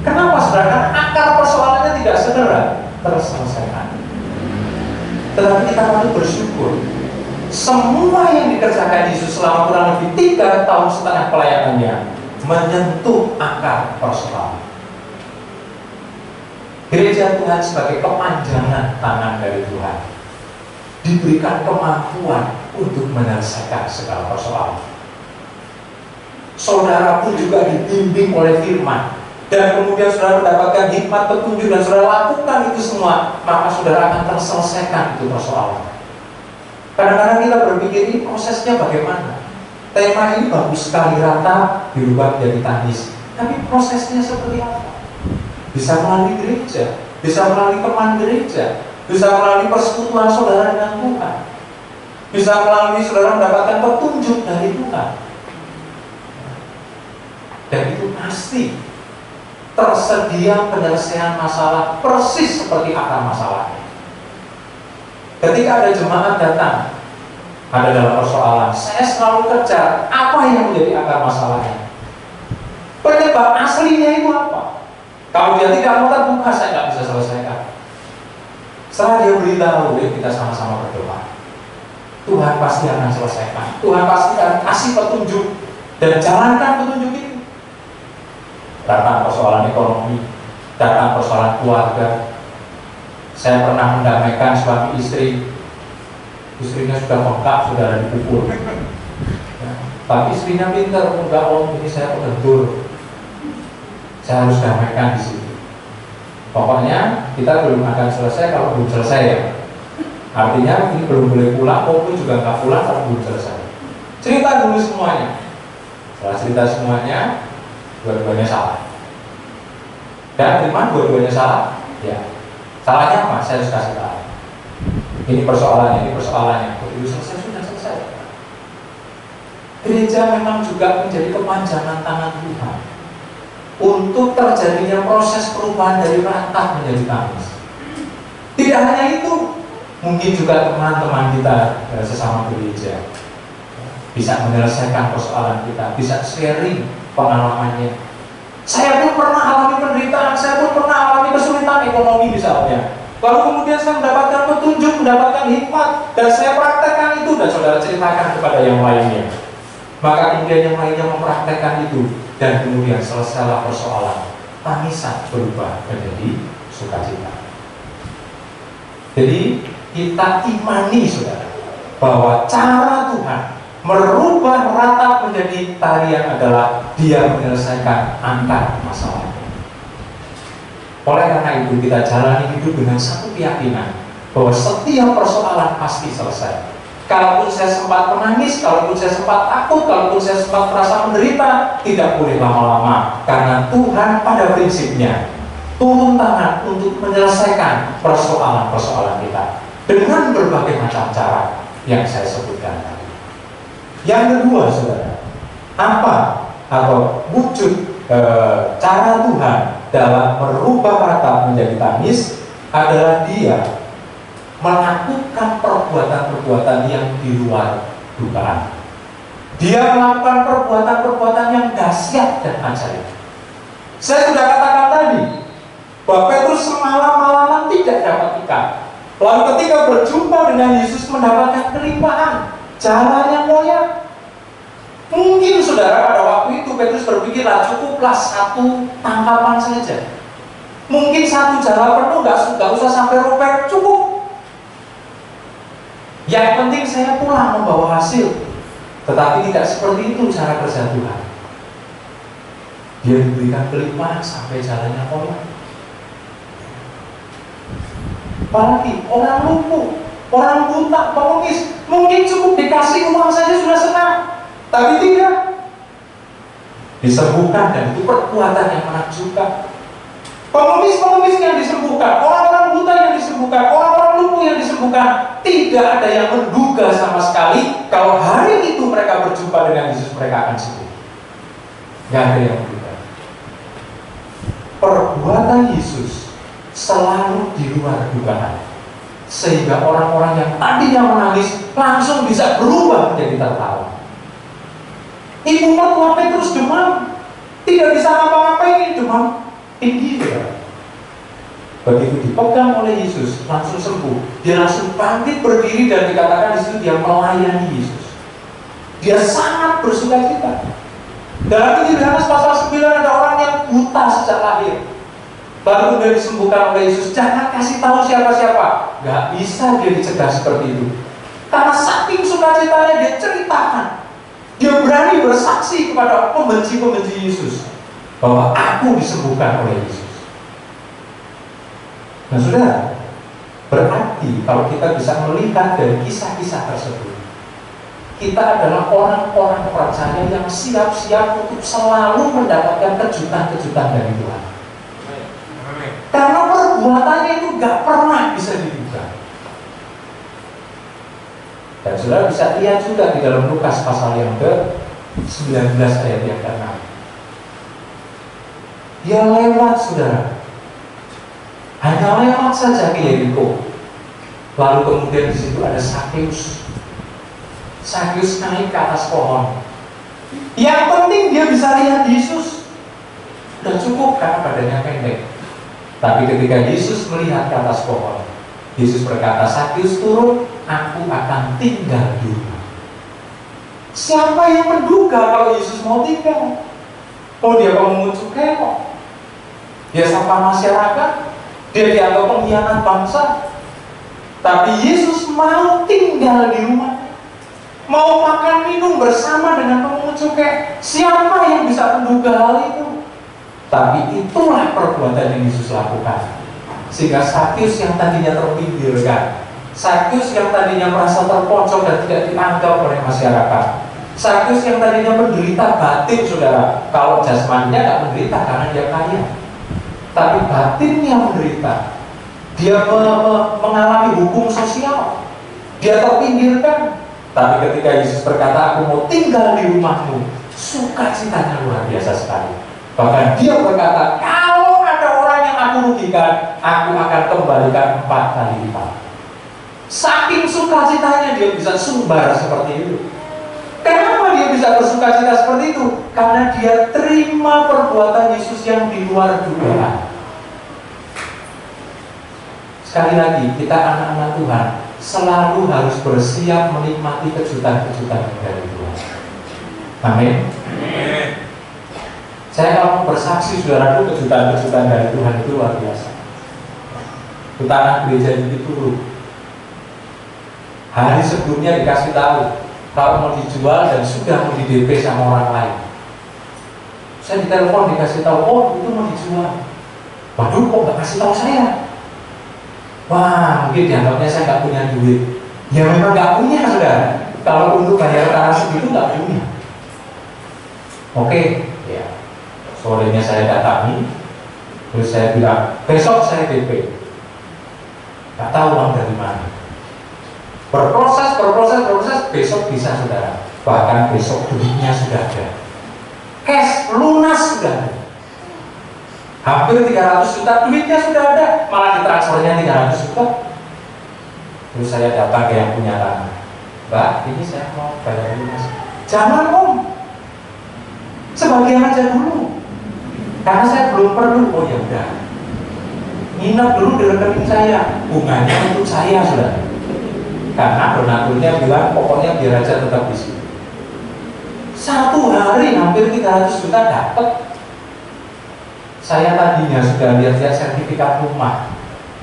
Kenapa? Sedangkan akar persoalannya tidak segera terselesaikan. Tetapi kita perlu bersyukur, semua yang dikerjakan Yesus selama kurang lebih 3,5 tahun pelayanannya menyentuh akar persoalan. Gereja Tuhan sebagai kepanjangan tangan dari Tuhan, diberikan kemampuan untuk menyelesaikan segala persoalan. Saudara pun juga dibimbing oleh firman, dan kemudian saudara mendapatkan hikmat petunjuk dan saudara lakukan itu semua, maka saudara akan terselesaikan itu persoalan. Kadang-kadang kita berpikir ini prosesnya bagaimana? Tema ini bagus sekali, rata dirubah menjadi tangis, tapi prosesnya seperti apa? Bisa melalui gereja, bisa melalui teman gereja, bisa melalui persekutuan saudara dengan Tuhan, bisa melalui saudara mendapatkan petunjuk dari Tuhan. Dan itu pasti tersedia penyelesaian masalah persis seperti akar masalahnya. Ketika ada jemaat datang, ada dalam persoalan, saya selalu kejar apa yang menjadi akar masalahnya. Penyebab aslinya itu apa? Kalau dia tidak mau terbuka, saya nggak bisa selesaikan. Setelah dia beritahu, kita sama-sama berdoa. Tuhan pasti akan selesaikan. Tuhan pasti akan kasih petunjuk dan jalankan petunjuk itu. Datang persoalan ekonomi, datang persoalan keluarga. Saya pernah mendamaikan suami istri. Istrinya sudah bengkak, sudah ada dipukul. Tapi istrinya pintar, enggak om, ini saya pengendur. Saya harus damaikan di sini. Pokoknya kita belum akan selesai kalau belum selesai ya. Artinya ini belum boleh pulang, pun juga nggak pulang kalau belum selesai. Cerita dulu semuanya. Setelah cerita semuanya, dua-duanya salah. Dan firman dua-duanya salah. Ya. Salahnya apa? Saya harus kasih tahu. Ini persoalannya. Begitu selesai sudah selesai. Gereja memang juga menjadi kepanjangan tangan Tuhan untuk terjadinya proses perubahan dari rata menjadi tangis. Tidak hanya itu, mungkin juga teman-teman kita sesama gereja bisa menyelesaikan persoalan kita, bisa sharing pengalamannya. Saya pun pernah alami penderitaan, saya pun pernah alami kesulitan ekonomi misalnya. Lalu kemudian saya mendapatkan petunjuk, mendapatkan hikmat, dan saya praktekkan itu, dan saudara ceritakan kepada yang lainnya. Maka kemudian yang lainnya mempraktekkan itu, dan kemudian selesailah persoalan. Tangisan berubah menjadi sukacita. Jadi kita imani saudara bahwa cara Tuhan merubah ratap menjadi tarian adalah Dia menyelesaikan akar masalah. Oleh karena itu kita jalani hidup dengan satu keyakinan bahwa setiap persoalan pasti selesai. Kalaupun saya sempat menangis, kalaupun saya sempat takut, kalaupun saya sempat merasa menderita, tidak boleh lama-lama, karena Tuhan pada prinsipnya turun tangan untuk menyelesaikan persoalan-persoalan kita dengan berbagai macam cara. yang saya sebutkan tadi. Yang kedua, saudara, apa atau wujud cara Tuhan dalam merubah ratap menjadi tangis adalah Dia melakukan perbuatan-perbuatan yang di luar dugaan. Dia melakukan perbuatan-perbuatan yang dahsyat dan ajaib. Saya sudah katakan tadi bahwa Petrus semalam-malaman tidak dapat ikan. Lalu ketika berjumpa dengan Yesus mendapatkan kelimpahan, jalannya goyang. Mungkin saudara pada waktu itu Petrus berpikirlah cukuplah satu tangkapan saja. Mungkin satu jala penuh nggak usah sampai robek, cukup. Yang penting saya pulang membawa hasil. Tetapi tidak seperti itu cara kerja Tuhan. Dia diberikan kelimpahan sampai jalannya goyang. Apalagi orang lumpuh, orang buta, pengemis, mungkin cukup dikasih uang saja sudah senang. Tapi tidak, disembuhkan, dan itu perbuatan yang menakjubkan. Pengemis yang disembuhkan, orang-orang buta yang disembuhkan, orang-orang lumpuh yang disembuhkan. Tidak ada yang menduga sama sekali kalau hari itu mereka berjumpa dengan Yesus mereka akan sembuh. Tidak ada yang menduga. Perbuatan Yesus selalu di luar dugaan, sehingga orang-orang yang tadinya menangis langsung bisa berubah menjadi tertawa. Ibu mertua Petrus demam, tidak bisa ngapa-ngapain, demam tinggi ya. Begitu dipegang oleh Yesus langsung sembuh. Dia langsung bangkit berdiri dan dikatakan di situ dia melayani Yesus. Dia sangat bersukacita. Dalam Injil Yohanes pasal 9 ada orang yang buta sejak lahir, lalu kemudian disembuhkan oleh Yesus. Jangan kasih tahu siapa-siapa. Gak bisa dia dicegah seperti itu. Karena saking sukacitanya dia ceritakan. Dia berani bersaksi kepada pembenci-pembenci Yesus bahwa aku disembuhkan oleh Yesus. Nah saudara, berarti kalau kita bisa melihat dari kisah-kisah tersebut, kita adalah orang-orang percaya yang siap-siap untuk selalu mendapatkan kejutan-kejutan dari Tuhan. Karena perbuatannya itu gak pernah bisa diduga. Dan saudara bisa lihat juga di dalam Lukas pasal yang ke-19 ayat yang ke-6. Dia lewat, saudara. Hanya lewat saja ke Yeriko. Lalu kemudian di situ ada Sakeus. Sakeus naik ke atas pohon. Yang penting dia bisa lihat Yesus. Sudah cukup karena badannya pendek. Tapi ketika Yesus melihat ke atas pohon, Yesus berkata, Sakeus turun, aku akan tinggal di rumah. Siapa yang menduga kalau Yesus mau tinggal? Oh, dia pemungut cukai kok. Dia sapa masyarakat, dia dianggap pengkhianat bangsa. Tapi Yesus mau tinggal di rumah, mau makan minum bersama dengan pemungut cukai. Siapa yang bisa menduga hal itu? Tapi itulah perbuatan yang Yesus lakukan. Sehingga Sakeus yang tadinya terpinggirkan, Sakeus yang tadinya merasa terpojok dan tidak dianggap oleh masyarakat, Sakeus yang tadinya menderita batin, saudara. Kalau jasmaninya tidak menderita karena dia kaya, tapi batinnya menderita. Dia mengalami hukum sosial, dia terpinggirkan. Tapi ketika Yesus berkata, aku mau tinggal di rumahmu, sukacitanya luar biasa sekali. Bahkan dia berkata, kalau ada orang yang aku rugikan, aku akan kembalikan 4 kali lipat. Saking sukacitanya dia bisa sumbar seperti itu. Kenapa dia bisa bersukacita seperti itu? Karena dia terima perbuatan Yesus yang di luar dugaan. Sekali lagi, kita anak-anak Tuhan selalu harus bersiap menikmati kejutan-kejutan dari Tuhan. Amin. Saya kalau bersaksi, saudaraku, kejutan-kejutan dari Tuhan itu luar biasa. Tanah gereja di Pituru, hari sebelumnya dikasih tahu kalau mau dijual dan sudah mau di DP sama orang lain. Saya ditelepon dikasih tahu, oh itu mau dijual. Waduh, kok nggak kasih tahu saya? Wah, mungkin dianggapnya saya nggak punya duit. Ya memang nggak punya, saudara. Kalau untuk bayar tanah segitu nggak punya. Oke, ya. Sorenya saya datangi, terus saya bilang, besok saya DP. Nggak tahu uang dari mana. Berproses berproses, besok bisa saudara. Bahkan besok duitnya sudah ada. Cash, lunas sudah ada. Hampir 300 juta duitnya sudah ada, malah ditransfernya 300 juta. Terus saya datang ke yang punya tanah. Mbak, ini saya mau bayar lunas. Jangan om, sebagian aja dulu. Karena saya belum perlu. Oh ya udah, nginep dulu di rekening saya, bunganya untuk saya sudah. Karena donaturnya bilang pokoknya biar aja tetap di sini. Satu hari hampir 300 juta dapat. Saya tadinya sudah lihat-lihat sertifikat rumah.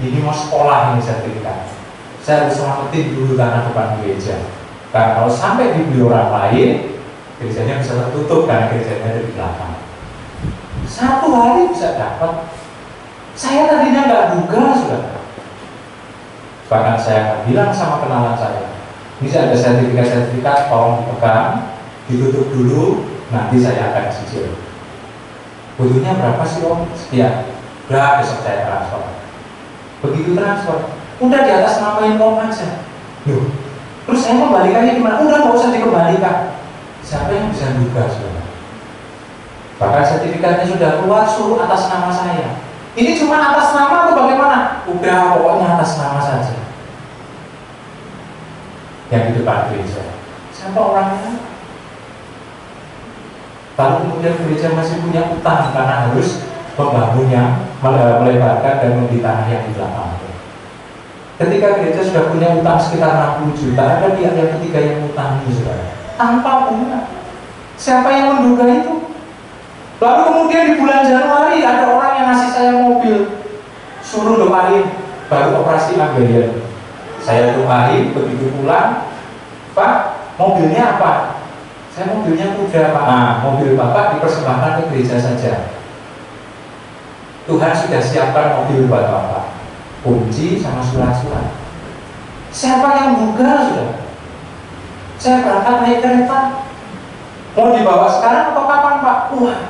Ini mau sekolah ini sertifikat. Saya harus selamatin dulu tanah depan gereja. Karena kalau sampai dibeli orang lain, gerejanya bisa tertutup karena gerejanya ada di belakang. Satu hari bisa dapat. Saya tadinya nggak duga sudah. Bahkan saya akan bilang sama kenalan saya, ini ada sertifikat-sertifikat, tolong dipegang, ditutup dulu, nanti saya akan cicil. Butuhnya berapa sih om? Sekian. Udah besok saya transfer. Begitu transfer, udah di atas namain om aja. Loh, terus saya membalikannya gimana? Udah nggak usah dikembalikan. Siapa yang bisa duga sudah? Bahkan sertifikatnya sudah keluar, suruh atas nama saya. Ini cuma atas nama atau bagaimana? Udah pokoknya atas nama saja. Yang di depan gereja. Siapa orangnya? Lalu kemudian gereja masih punya utang karena harus membangunnya, melebarkan dan membeli tanah yang di belakang. Ketika gereja sudah punya utang sekitar 60 juta, ada pihak yang ketiga yang utangi saudara, tanpa bunga. Siapa yang menduga itu? Lalu kemudian di bulan Januari ada orang yang ngasih saya mobil, suruh doain, baru operasi Agrayan. Saya doain, begitu pulang, Pak, mobilnya apa? Saya mobilnya kuda Pak. Nah, mobil Bapak dipersembahkan ke gereja saja. Tuhan sudah siapkan mobil buat Bapak, kunci sama surat-surat. Siapa yang duga sudah? Saya berangkat naik kereta, mau dibawa sekarang atau kapan Pak? Wah,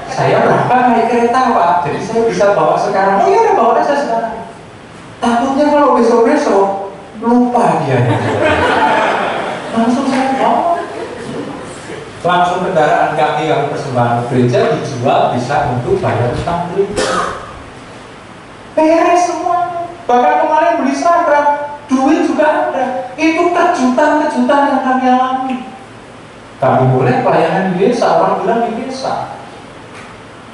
saya berangkat naik kereta Pak, jadi saya bisa bawa sekarang. Oh iya, udah bawa aja sekarang. Takutnya kalau besok-besok lupa dia. Langsung saya bawa. Langsung kendaraan kami yang persembahan gereja dijual, bisa untuk bayar utang gereja. Beres semua. Bahkan kemarin beli seragam, duit juga ada. Itu kejutan-kejutan yang kami alami. Kami boleh pelayanan di desa, orang bilang di desa.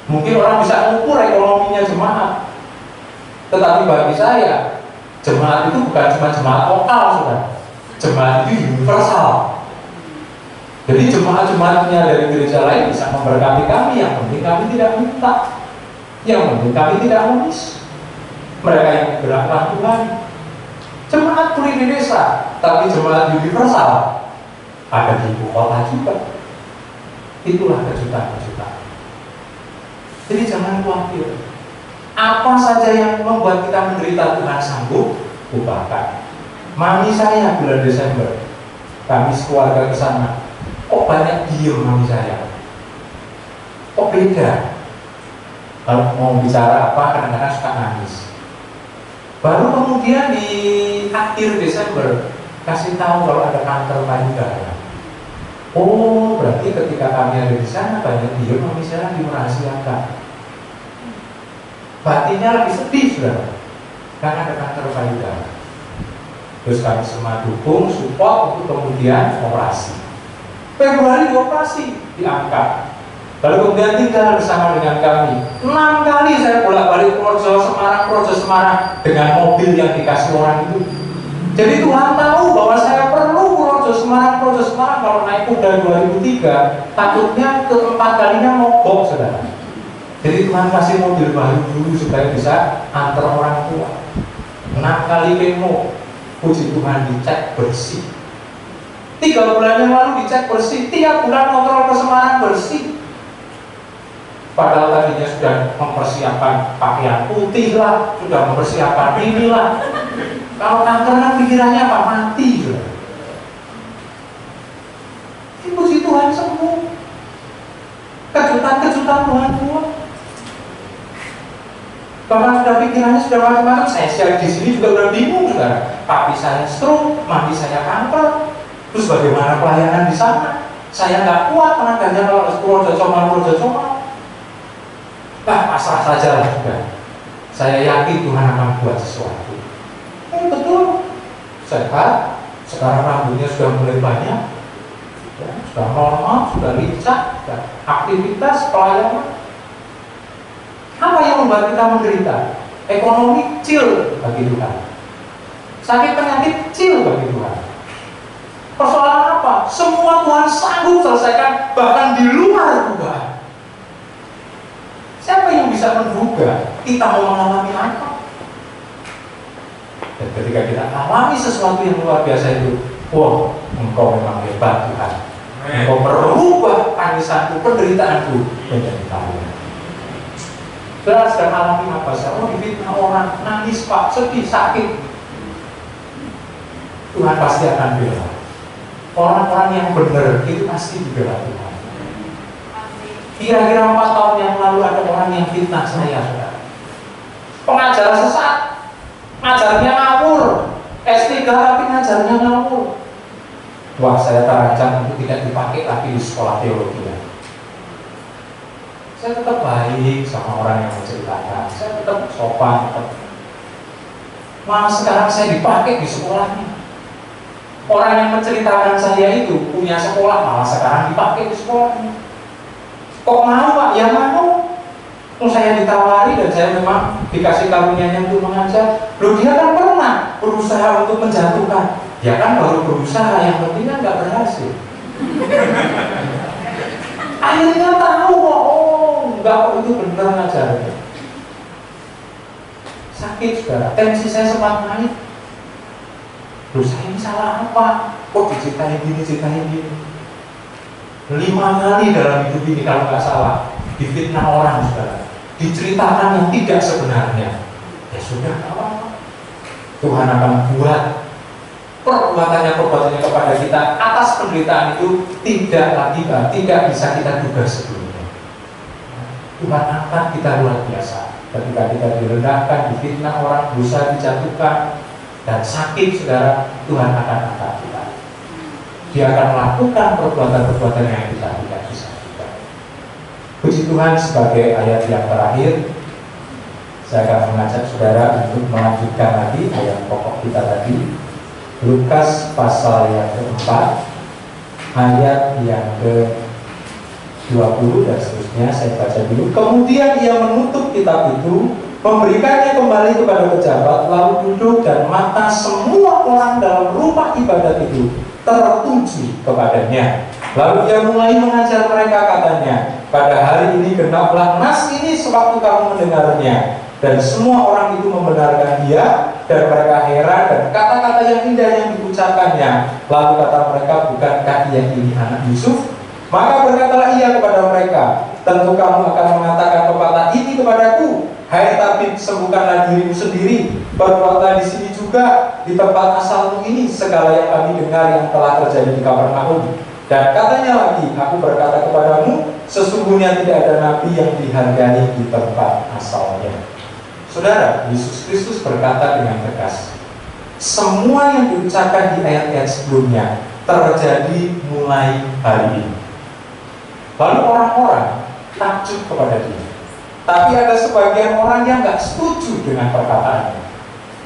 Mungkin orang bisa mengukur ekonominya jemaat. Tetapi bagi saya, jemaat itu bukan cuma jemaat lokal, sudah. Jemaat itu universal. Jadi jemaat-jemaatnya dari gereja lain bisa memberkati kami. Yang penting kami tidak minta, yang penting kami tidak mengemis. Mereka yang bergeraklah Tuhan. Jemaat pulih di desa, tapi jemaat universal ada di ibu kota juga. Itulah kejutan-kejutan. Jadi jangan khawatir. Apa saja yang membuat kita menderita, Tuhan sanggup ubahkan. Mami saya bulan Desember, kami sekeluarga ke sana. Kok banyak diem mami saya? Kok beda? Kalau mau bicara apa, kadang-kadang suka nangis. Baru kemudian di akhir Desember kasih tahu kalau ada kanker payudara. Oh, berarti ketika kami ada di sana banyak diem, mami saya dirahasiakan. Batinnya lebih sedih sudah, karena ada kanker payudara. Terus kami semua dukung, support untuk kemudian operasi. Februari operasi diangkat. Lalu kemudian tinggal bersama dengan kami. 6 kali saya bolak-balik Projo Semarang dengan mobil yang dikasih orang itu. Jadi Tuhan tahu bahwa saya perlu Projo Semarang kalau naik kuda 2003, takutnya keempat kalinya mogok saudara. Jadi Tuhan kasih mobil baru dulu supaya bisa antar orang tua. 6 kali kemo, puji Tuhan dicek bersih. 3 bulan yang lalu dicek bersih, 3 bulan kontrol ke Semarang bersih. Padahal tadinya sudah mempersiapkan pakaian putih lah, sudah mempersiapkan inilah. Kalau kanker pikirannya apa? Mati juga. Puji Tuhan sembuh. Kejutan-kejutan Tuhan buat. Bahkan sudah pikirannya sudah macam-macam. Saya di sini juga udah bingung. saudara. Papi saya stroke, mati saya kanker. Terus bagaimana pelayanan di sana? Saya nggak kuat tenaganya kalau Purworejo coma. Pasrah saja lah sudah. Saya yakin Tuhan akan buat sesuatu. Betul. Sehat. Sekarang rambutnya sudah mulai banyak. Ya, sudah normal, sudah lincah, aktivitas pelayanan. Apa yang membuat kita menderita? Ekonomi kecil bagi Tuhan. Sakit penyakit kecil bagi Tuhan. Persoalan apa? Semua Tuhan sanggup selesaikan, bahkan di luar Tuhan. Siapa yang bisa menduga kita mau mengalami apa? Dan ketika kita alami sesuatu yang luar biasa itu, wah, engkau memang hebat Tuhan. Engkau merubah tangisanku, penderitaanku menjadi tarian. Saudara sedang alami apa? Saya difitnah orang, nangis Pak, sedih, sakit. Tuhan pasti akan bela. Orang-orang yang benar itu pasti dibela Tuhan. Kira-kira 4 tahun yang lalu ada orang yang fitnah saya, saudara. Pengajar sesat, ngajarnya ngawur, S3 tapi ngajarnya ngawur. Wah, saya terancam untuk tidak dipakai lagi di sekolah teologi. Saya tetap baik sama orang yang menceritakan, saya tetap sopan, malah sekarang saya dipakai di sekolahnya. Orang yang menceritakan saya itu punya sekolah, malah sekarang dipakai di sekolahnya. Kok mau Pak? Ya mau. Saya ditawari dan saya memang dikasih karunia-Nya untuk mengajar. Loh, dia kan pernah berusaha untuk menjatuhkan. Dia kan baru berusaha, yang penting kan nggak berhasil. Akhirnya tahu kok, enggak kok itu benar ngajarnya. Sakit saudara, tensi saya sempat naik. Loh, saya ini salah apa? Kok diceritain gini, ceritain gini. 5 kali dalam hidup ini kalau nggak salah difitnah orang saudara, diceritakan yang tidak sebenarnya. Ya sudah, apa-apa. Tuhan akan buat perbuatannya kepada kita atas penderitaan itu tidak bisa kita duga sebelumnya. Tuhan angkat kita luar biasa ketika kita direndahkan, difitnah orang, berusaha dijatuhkan dan sakit saudara. Tuhan akan angkat kita. Dia akan melakukan perbuatan-perbuatan yang kita tidak bisa duga. Puji Tuhan, sebagai ayat yang terakhir saya akan mengajak saudara untuk melanjutkan lagi ayat pokok kita tadi, Lukas pasal yang keempat, ayat yang ke-20 dan seterusnya. Saya baca dulu. Kemudian ia menutup kitab itu, memberikannya kembali kepada pejabat, lalu duduk, dan mata semua orang dalam rumah ibadat itu tertuju kepadanya. Lalu ia mulai mengajar mereka, katanya, pada hari ini genaplah nas ini sewaktu kamu mendengarnya. Dan semua orang itu membenarkan dia, dan mereka heran dan kata-kata yang indah yang diucapkannya. Lalu kata mereka, bukankah ia ini anak Yusuf? Maka berkatalah ia kepada mereka, tentu kamu akan mengatakan pepatah ini kepadaku, hai tabib, sembuhkanlah dirimu sendiri, berbuatlah di sini juga, di tempat asalmu ini, segala yang kami dengar yang telah terjadi di Kapernaum. Dan katanya lagi, aku berkata kepadamu, sesungguhnya tidak ada nabi yang dihargai di tempat asalnya. Saudara, Yesus Kristus berkata dengan tegas, semua yang diucapkan di ayat-ayat sebelumnya terjadi mulai hari ini. Lalu orang-orang takjub kepada dia. Tapi ada sebagian orang yang nggak setuju dengan perkataannya.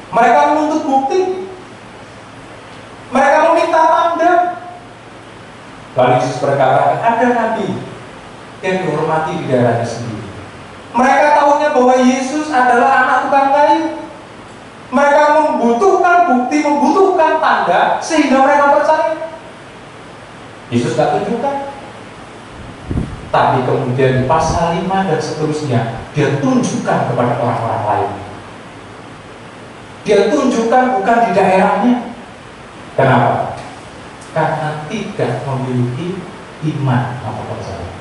Mereka menuntut bukti. Mereka meminta tanda. Lalu Yesus berkata, ada nabi yang dihormati di daerahnya sendiri. Mereka tahunya bahwa Yesus adalah anak tukang kayu. Mereka membutuhkan bukti, membutuhkan tanda, sehingga mereka percaya. Yesus tak tunjukkan. Tapi kemudian di pasal 5 dan seterusnya, dia tunjukkan kepada orang-orang lain. Dia tunjukkan bukan di daerahnya. Kenapa? Karena tidak memiliki iman atau percaya.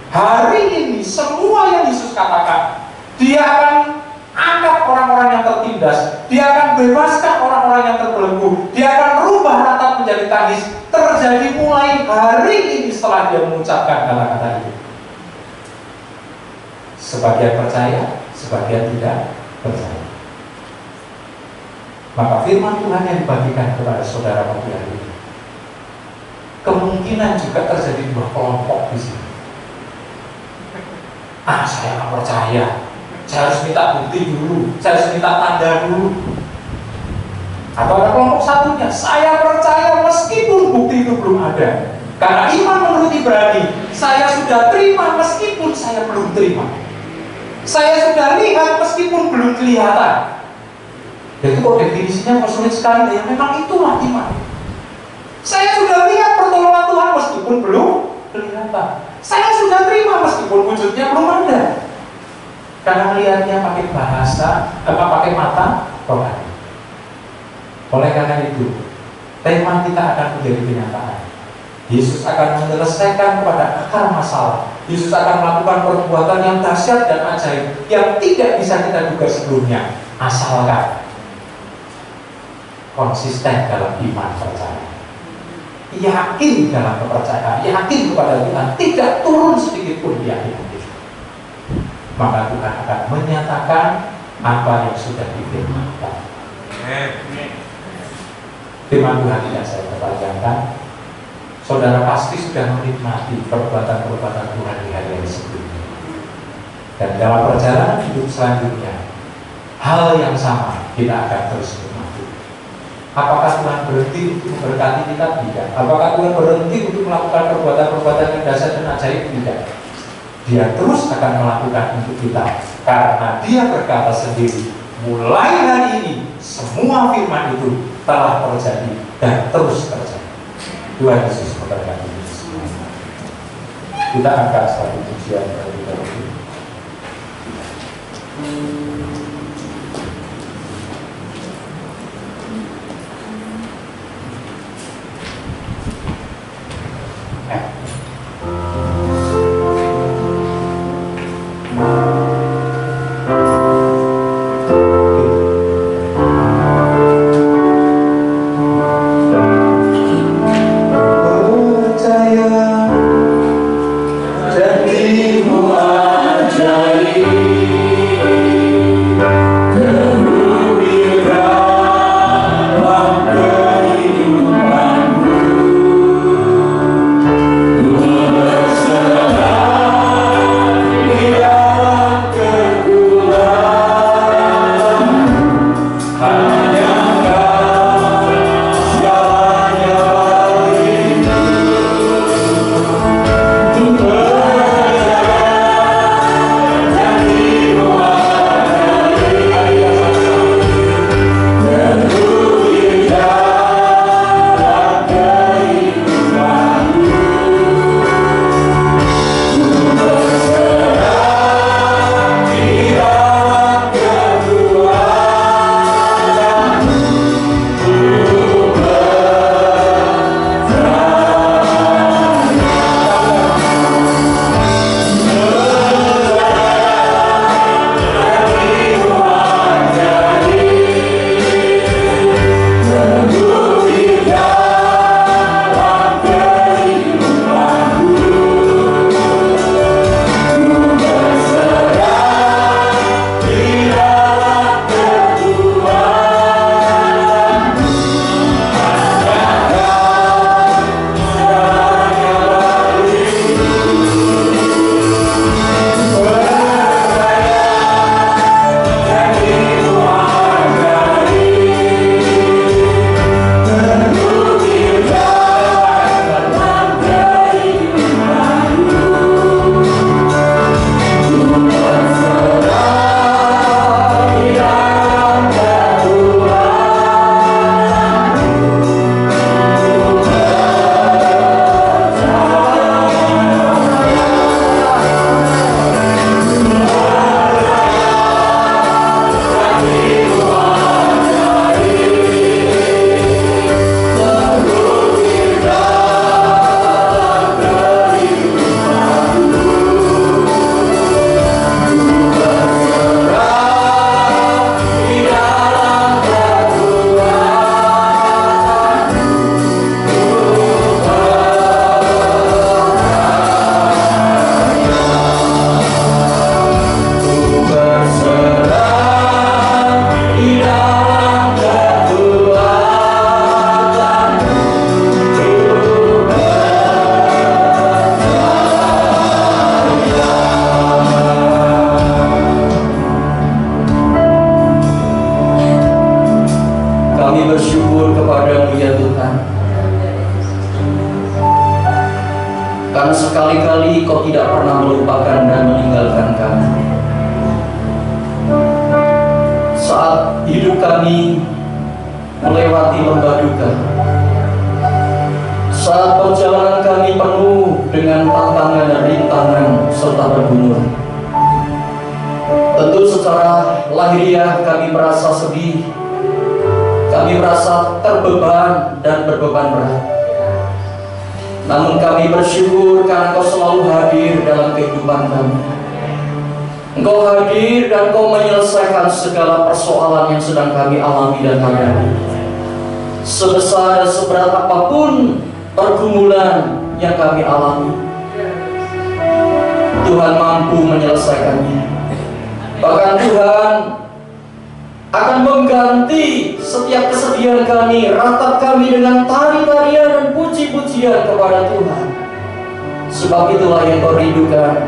Hari ini semua yang Yesus katakan, dia akan angkat orang-orang yang tertindas, dia akan bebaskan orang-orang yang terbelenggu, dia akan rubah ratap menjadi tangis, terjadi mulai hari ini setelah dia mengucapkan kata-kata itu. Sebagian percaya, sebagian tidak percaya. Maka firman Tuhan yang dibagikan kepada saudara pagi hari ini, kemungkinan juga terjadi dua kelompok di sini. Saya nggak percaya, saya harus minta bukti dulu, saya harus minta tanda dulu. Atau ada kelompok satunya, saya percaya meskipun bukti itu belum ada. Karena iman menurut Ibrani, saya sudah terima meskipun saya belum terima. Saya sudah lihat meskipun belum kelihatan. Jadi kok definisinya sulit sekali, ya memang itulah iman. Saya sudah lihat pertolongan Tuhan meskipun belum kelihatan. Saya sudah terima meskipun wujudnya belum ada. Karena melihatnya pakai bahasa, pakai mata rohani. Oleh karena itu, tema kita akan menjadi kenyataan. Yesus akan menyelesaikan kepada akar masalah. Yesus akan melakukan perbuatan yang dahsyat dan ajaib yang tidak bisa kita duga sebelumnya, asalkan konsisten dalam iman percaya, yakin dalam kepercayaan, yakin kepada Tuhan, tidak turun sedikit pun di hati kita. Maka Tuhan akan menyatakan apa yang sudah difirmankan. Firman Tuhan tidak saya perpanjangkan. Saudara pasti sudah menikmati perbuatan-perbuatan Tuhan di hari-hari sebelumnya. Dan dalam perjalanan hidup selanjutnya, hal yang sama kita akan terus nikmati. Apakah Tuhan berhenti untuk memberkati kita? Tidak. Apakah Tuhan berhenti untuk melakukan perbuatan-perbuatan yang dahsyat dan ajaib? Tidak. Dia terus akan melakukan untuk kita. Karena Dia berkata sendiri, mulai hari ini, semua firman itu telah terjadi dan terus terjadi. Tuhan Yesus memberkati kita semua. Kita angkat satu pujian terlebih dahulu. Percaya dan dimuat Kami bersyukur kepadamu ya Tuhan, karena sekali-kali Kau tidak pernah melupakan dan meninggalkan kami. Saat hidup kami melewati lembah duka, saat perjalanan kami penuh dengan tantangan dan rintangan serta bergumul, tentu secara lahiriah kami merasa sedih, kami merasa terbeban dan berbeban berat. Namun kami bersyukur karena Kau selalu hadir dalam kehidupan kami. Engkau hadir dan Kau menyelesaikan segala persoalan yang sedang kami alami dan hadapi. Sebesar dan seberat apapun pergumulan yang kami alami, Tuhan mampu menyelesaikannya. Bahkan Tuhan akan mengganti setiap kesedihan kami, ratap kami dengan tari-tarian dan puji-pujian kepada Tuhan. Sebab itulah yang Kau rindukan.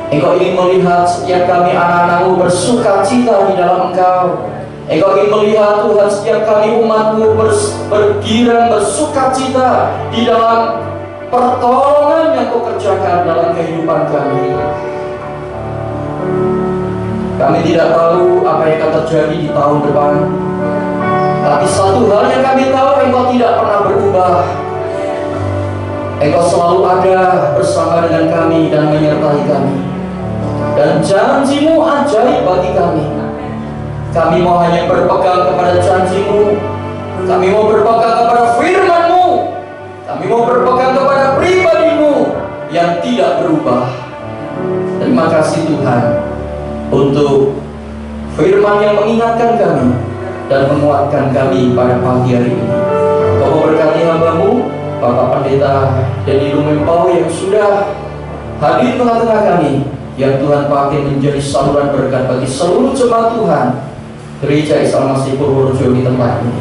Engkau ingin melihat setiap kami anak-anakmu bersuka cita di dalam Engkau. Engkau ingin melihat Tuhan setiap kami umatmu bergirang bersuka cita di dalam pertolongan yang Kau kerjakan dalam kehidupan kami. Kami tidak tahu apa yang akan terjadi di tahun depan, tapi satu hal yang kami tahu, Engkau tidak pernah berubah. Engkau selalu ada bersama dengan kami dan menyertai kami. Dan janji-Mu ajaib bagi kami. Kami mau hanya berpegang kepada janji-Mu. Kami mau berpegang kepada firman-Mu. Kami mau berpegang kepada pribadi-Mu yang tidak berubah. Terima kasih Tuhan untuk firman yang mengingatkan kami dan menguatkan kami pada pagi hari ini. Kau memberkati hamba-Mu, Bapak Pendeta Denny Lumempau yang sudah hadir tengah-tengah kami, yang Tuhan pakai menjadi saluran berkat bagi seluruh jemaat Tuhan Gereja Isa Masih Purworejo di tempat ini.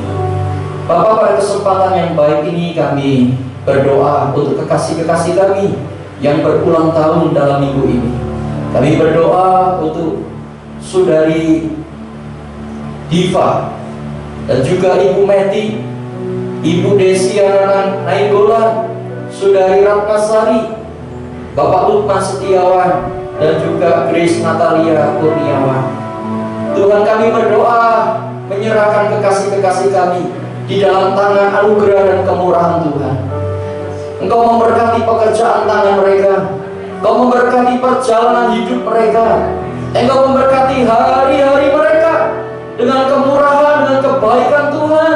Bapak, pada kesempatan yang baik ini kami berdoa untuk kekasih-kekasih kami yang berulang tahun dalam minggu ini. Kami berdoa untuk Saudari Diva dan juga Ibu Meti, Ibu Desiana Nainggolan, Saudari Ratnasari, Bapak Lukman Setiawan, dan juga Grace Natalia Kurniawan. Tuhan, kami berdoa menyerahkan kekasih-kekasih kami di dalam tangan anugerah dan kemurahan Tuhan. Engkau memberkati pekerjaan tangan mereka, Engkau memberkati perjalanan hidup mereka, Engkau memberkati hari-hari mereka dengan kemurahan, dengan kebaikan Tuhan.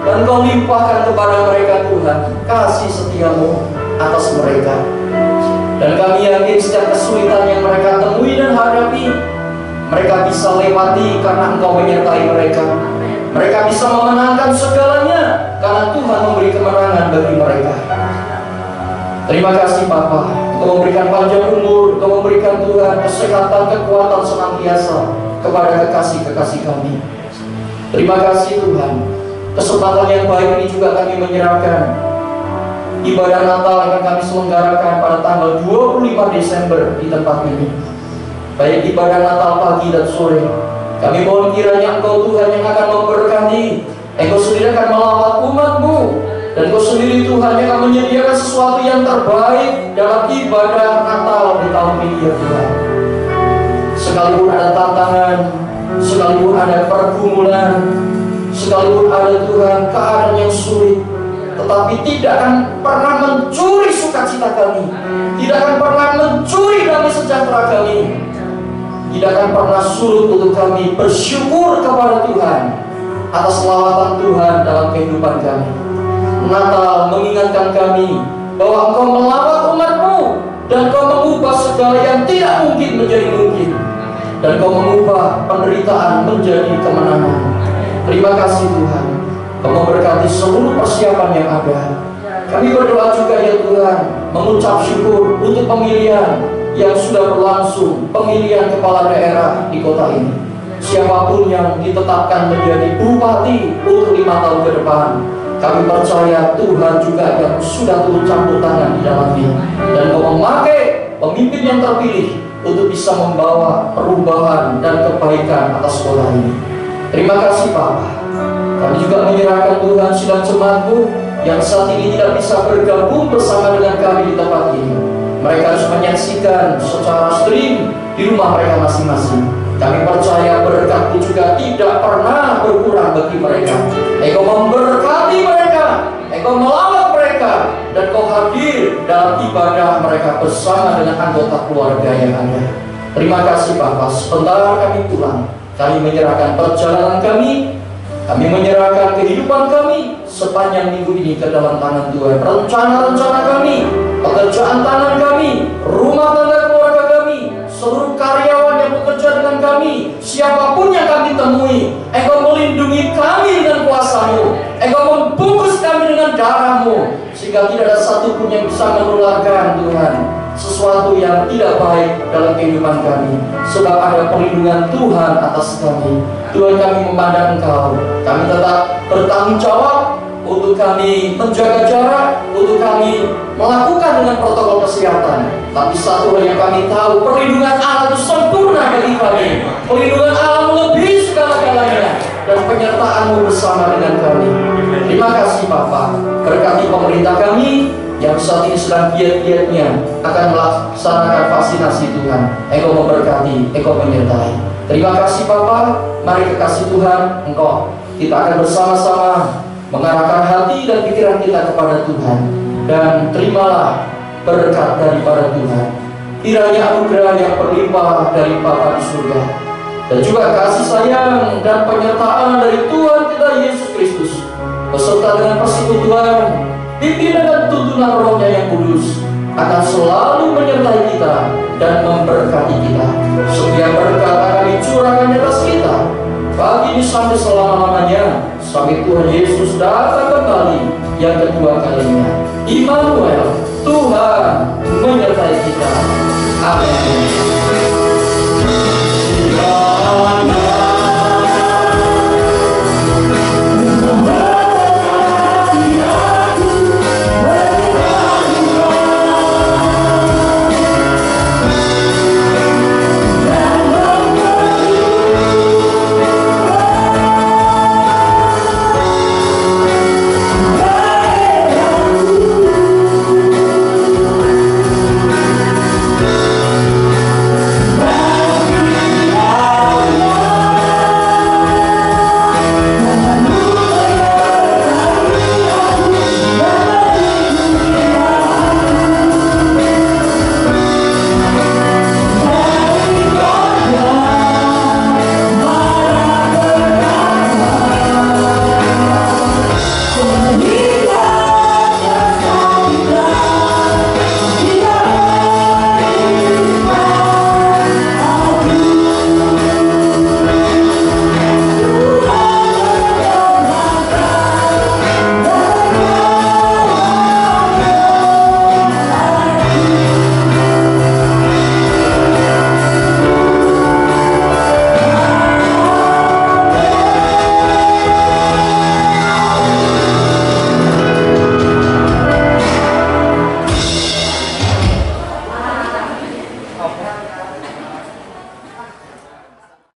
Dan Engkau limpahkan kepada mereka Tuhan kasih setia-Mu atas mereka. Dan kami yakin setiap kesulitan yang mereka temui dan hadapi, mereka bisa lewati karena Engkau menyertai mereka. Mereka bisa memenangkan segalanya karena Tuhan memberi kemenangan bagi mereka. Terima kasih Bapa, Engkau memberikan panjang umur, Engkau memberikan Tuhan kesehatan, kekuatan senantiasa kepada kekasih-kekasih kami. Terima kasih Tuhan. Kesempatan yang baik ini juga kami menyerahkan ibadah Natal yang akan kami selenggarakan pada tanggal 25 Desember di tempat ini. Baik ibadah Natal pagi dan sore, kami mohon kiranya Engkau Tuhan yang akan memberkati. Engkau sendiri akan melawat umat-Mu, dan Engkau sendiri Tuhan yang akan menyediakan sesuatu yang terbaik dalam ibadah Natal di tahun ini ya Tuhan. Sekalipun ada tantangan, sekalipun ada pergumulan, sekalipun ada Tuhan keadaan yang sulit, tetapi tidak akan pernah mencuri sukacita kami, tidak akan pernah mencuri damai sejahtera kami, tidak akan pernah surut untuk kami bersyukur kepada Tuhan atas lawatan Tuhan dalam kehidupan kami. Natal mengingatkan kami bahwa Engkau melawat umat-Mu dan Engkau mengubah segala yang tidak mungkin menjadi mungkin, dan Engkau mengubah penderitaan menjadi kemenangan. Terima kasih Tuhan. Kau memberkati seluruh persiapan yang ada. Kami berdoa juga ya Tuhan, mengucap syukur untuk pemilihan yang sudah berlangsung, pemilihan kepala daerah di kota ini. Siapapun yang ditetapkan menjadi bupati untuk 5 tahun ke depan, kami percaya Tuhan juga yang sudah turut campur tangan di dalamnya, dan Kau memakai pemimpin yang terpilih untuk bisa membawa perubahan dan kebaikan atas kota ini. Terima kasih Bapa. Kami juga menyerahkan Tuhan sidang jemaatmu yang saat ini tidak bisa bergabung bersama dengan kami di tempat ini. Mereka harus menyaksikan secara stream di rumah mereka masing-masing. Kami percaya berkat-Mu juga tidak pernah berkurang bagi mereka. Engkau memberkati mereka, Engkau melawat mereka, dan Kau hadir dalam ibadah mereka bersama dengan anggota keluarga yang ada. Terima kasih Bapa. Sebentar kami pulang, kami menyerahkan perjalanan kami menyerahkan kehidupan kami sepanjang minggu ini ke dalam tangan Tuhan. Rencana-rencana kami, pekerjaan tangan kami, rumah tangga keluarga kami, seluruh karyawan yang bekerja dengan kami, siapapun yang kami temui, Engkau melindungi kami dengan kuasa-Mu, Engkau membungkus kami dengan darah-Mu, sehingga tidak ada satupun yang bisa menularkan Tuhan sesuatu yang tidak baik dalam kehidupan kami, sebab ada perlindungan Tuhan atas kami. Tuhan, kami memandang Engkau, kami tetap bertanggung jawab untuk kami menjaga jarak, untuk kami melakukan dengan protokol kesehatan. Tapi satu hal yang kami tahu, perlindungan Allah itu sempurna bagi kami. Perlindungan Allah melebihi segala-galanya, dan penyertaan-Mu bersama dengan kami. Terima kasih Bapa. Berkati pemerintah kami yang saat ini sedang giat-giatnya akan melaksanakan vaksinasi Tuhan. Engkau memberkati, Engkau menyertai. Terima kasih Bapa. Mari kekasih Tuhan, Engkau, kita akan bersama-sama mengarahkan hati dan pikiran kita kepada Tuhan. Dan terimalah berkat daripada Tuhan. Kiranya anugerah yang berlimpah dari Bapa di surga, dan juga kasih sayang dan penyertaan dari Tuhan kita Yesus Kristus, beserta dengan persekutuan, pimpinan dan tuntunan Roh-Nya yang kudus, akan selalu menyertai kita dan memberkati kita. Setiap berkat akan dicurahkan di atas kita, pagi ini sampai selama-lamanya, sampai Tuhan Yesus datang kembali yang kedua kalinya. Immanuel, Tuhan menyertai kita. Amin.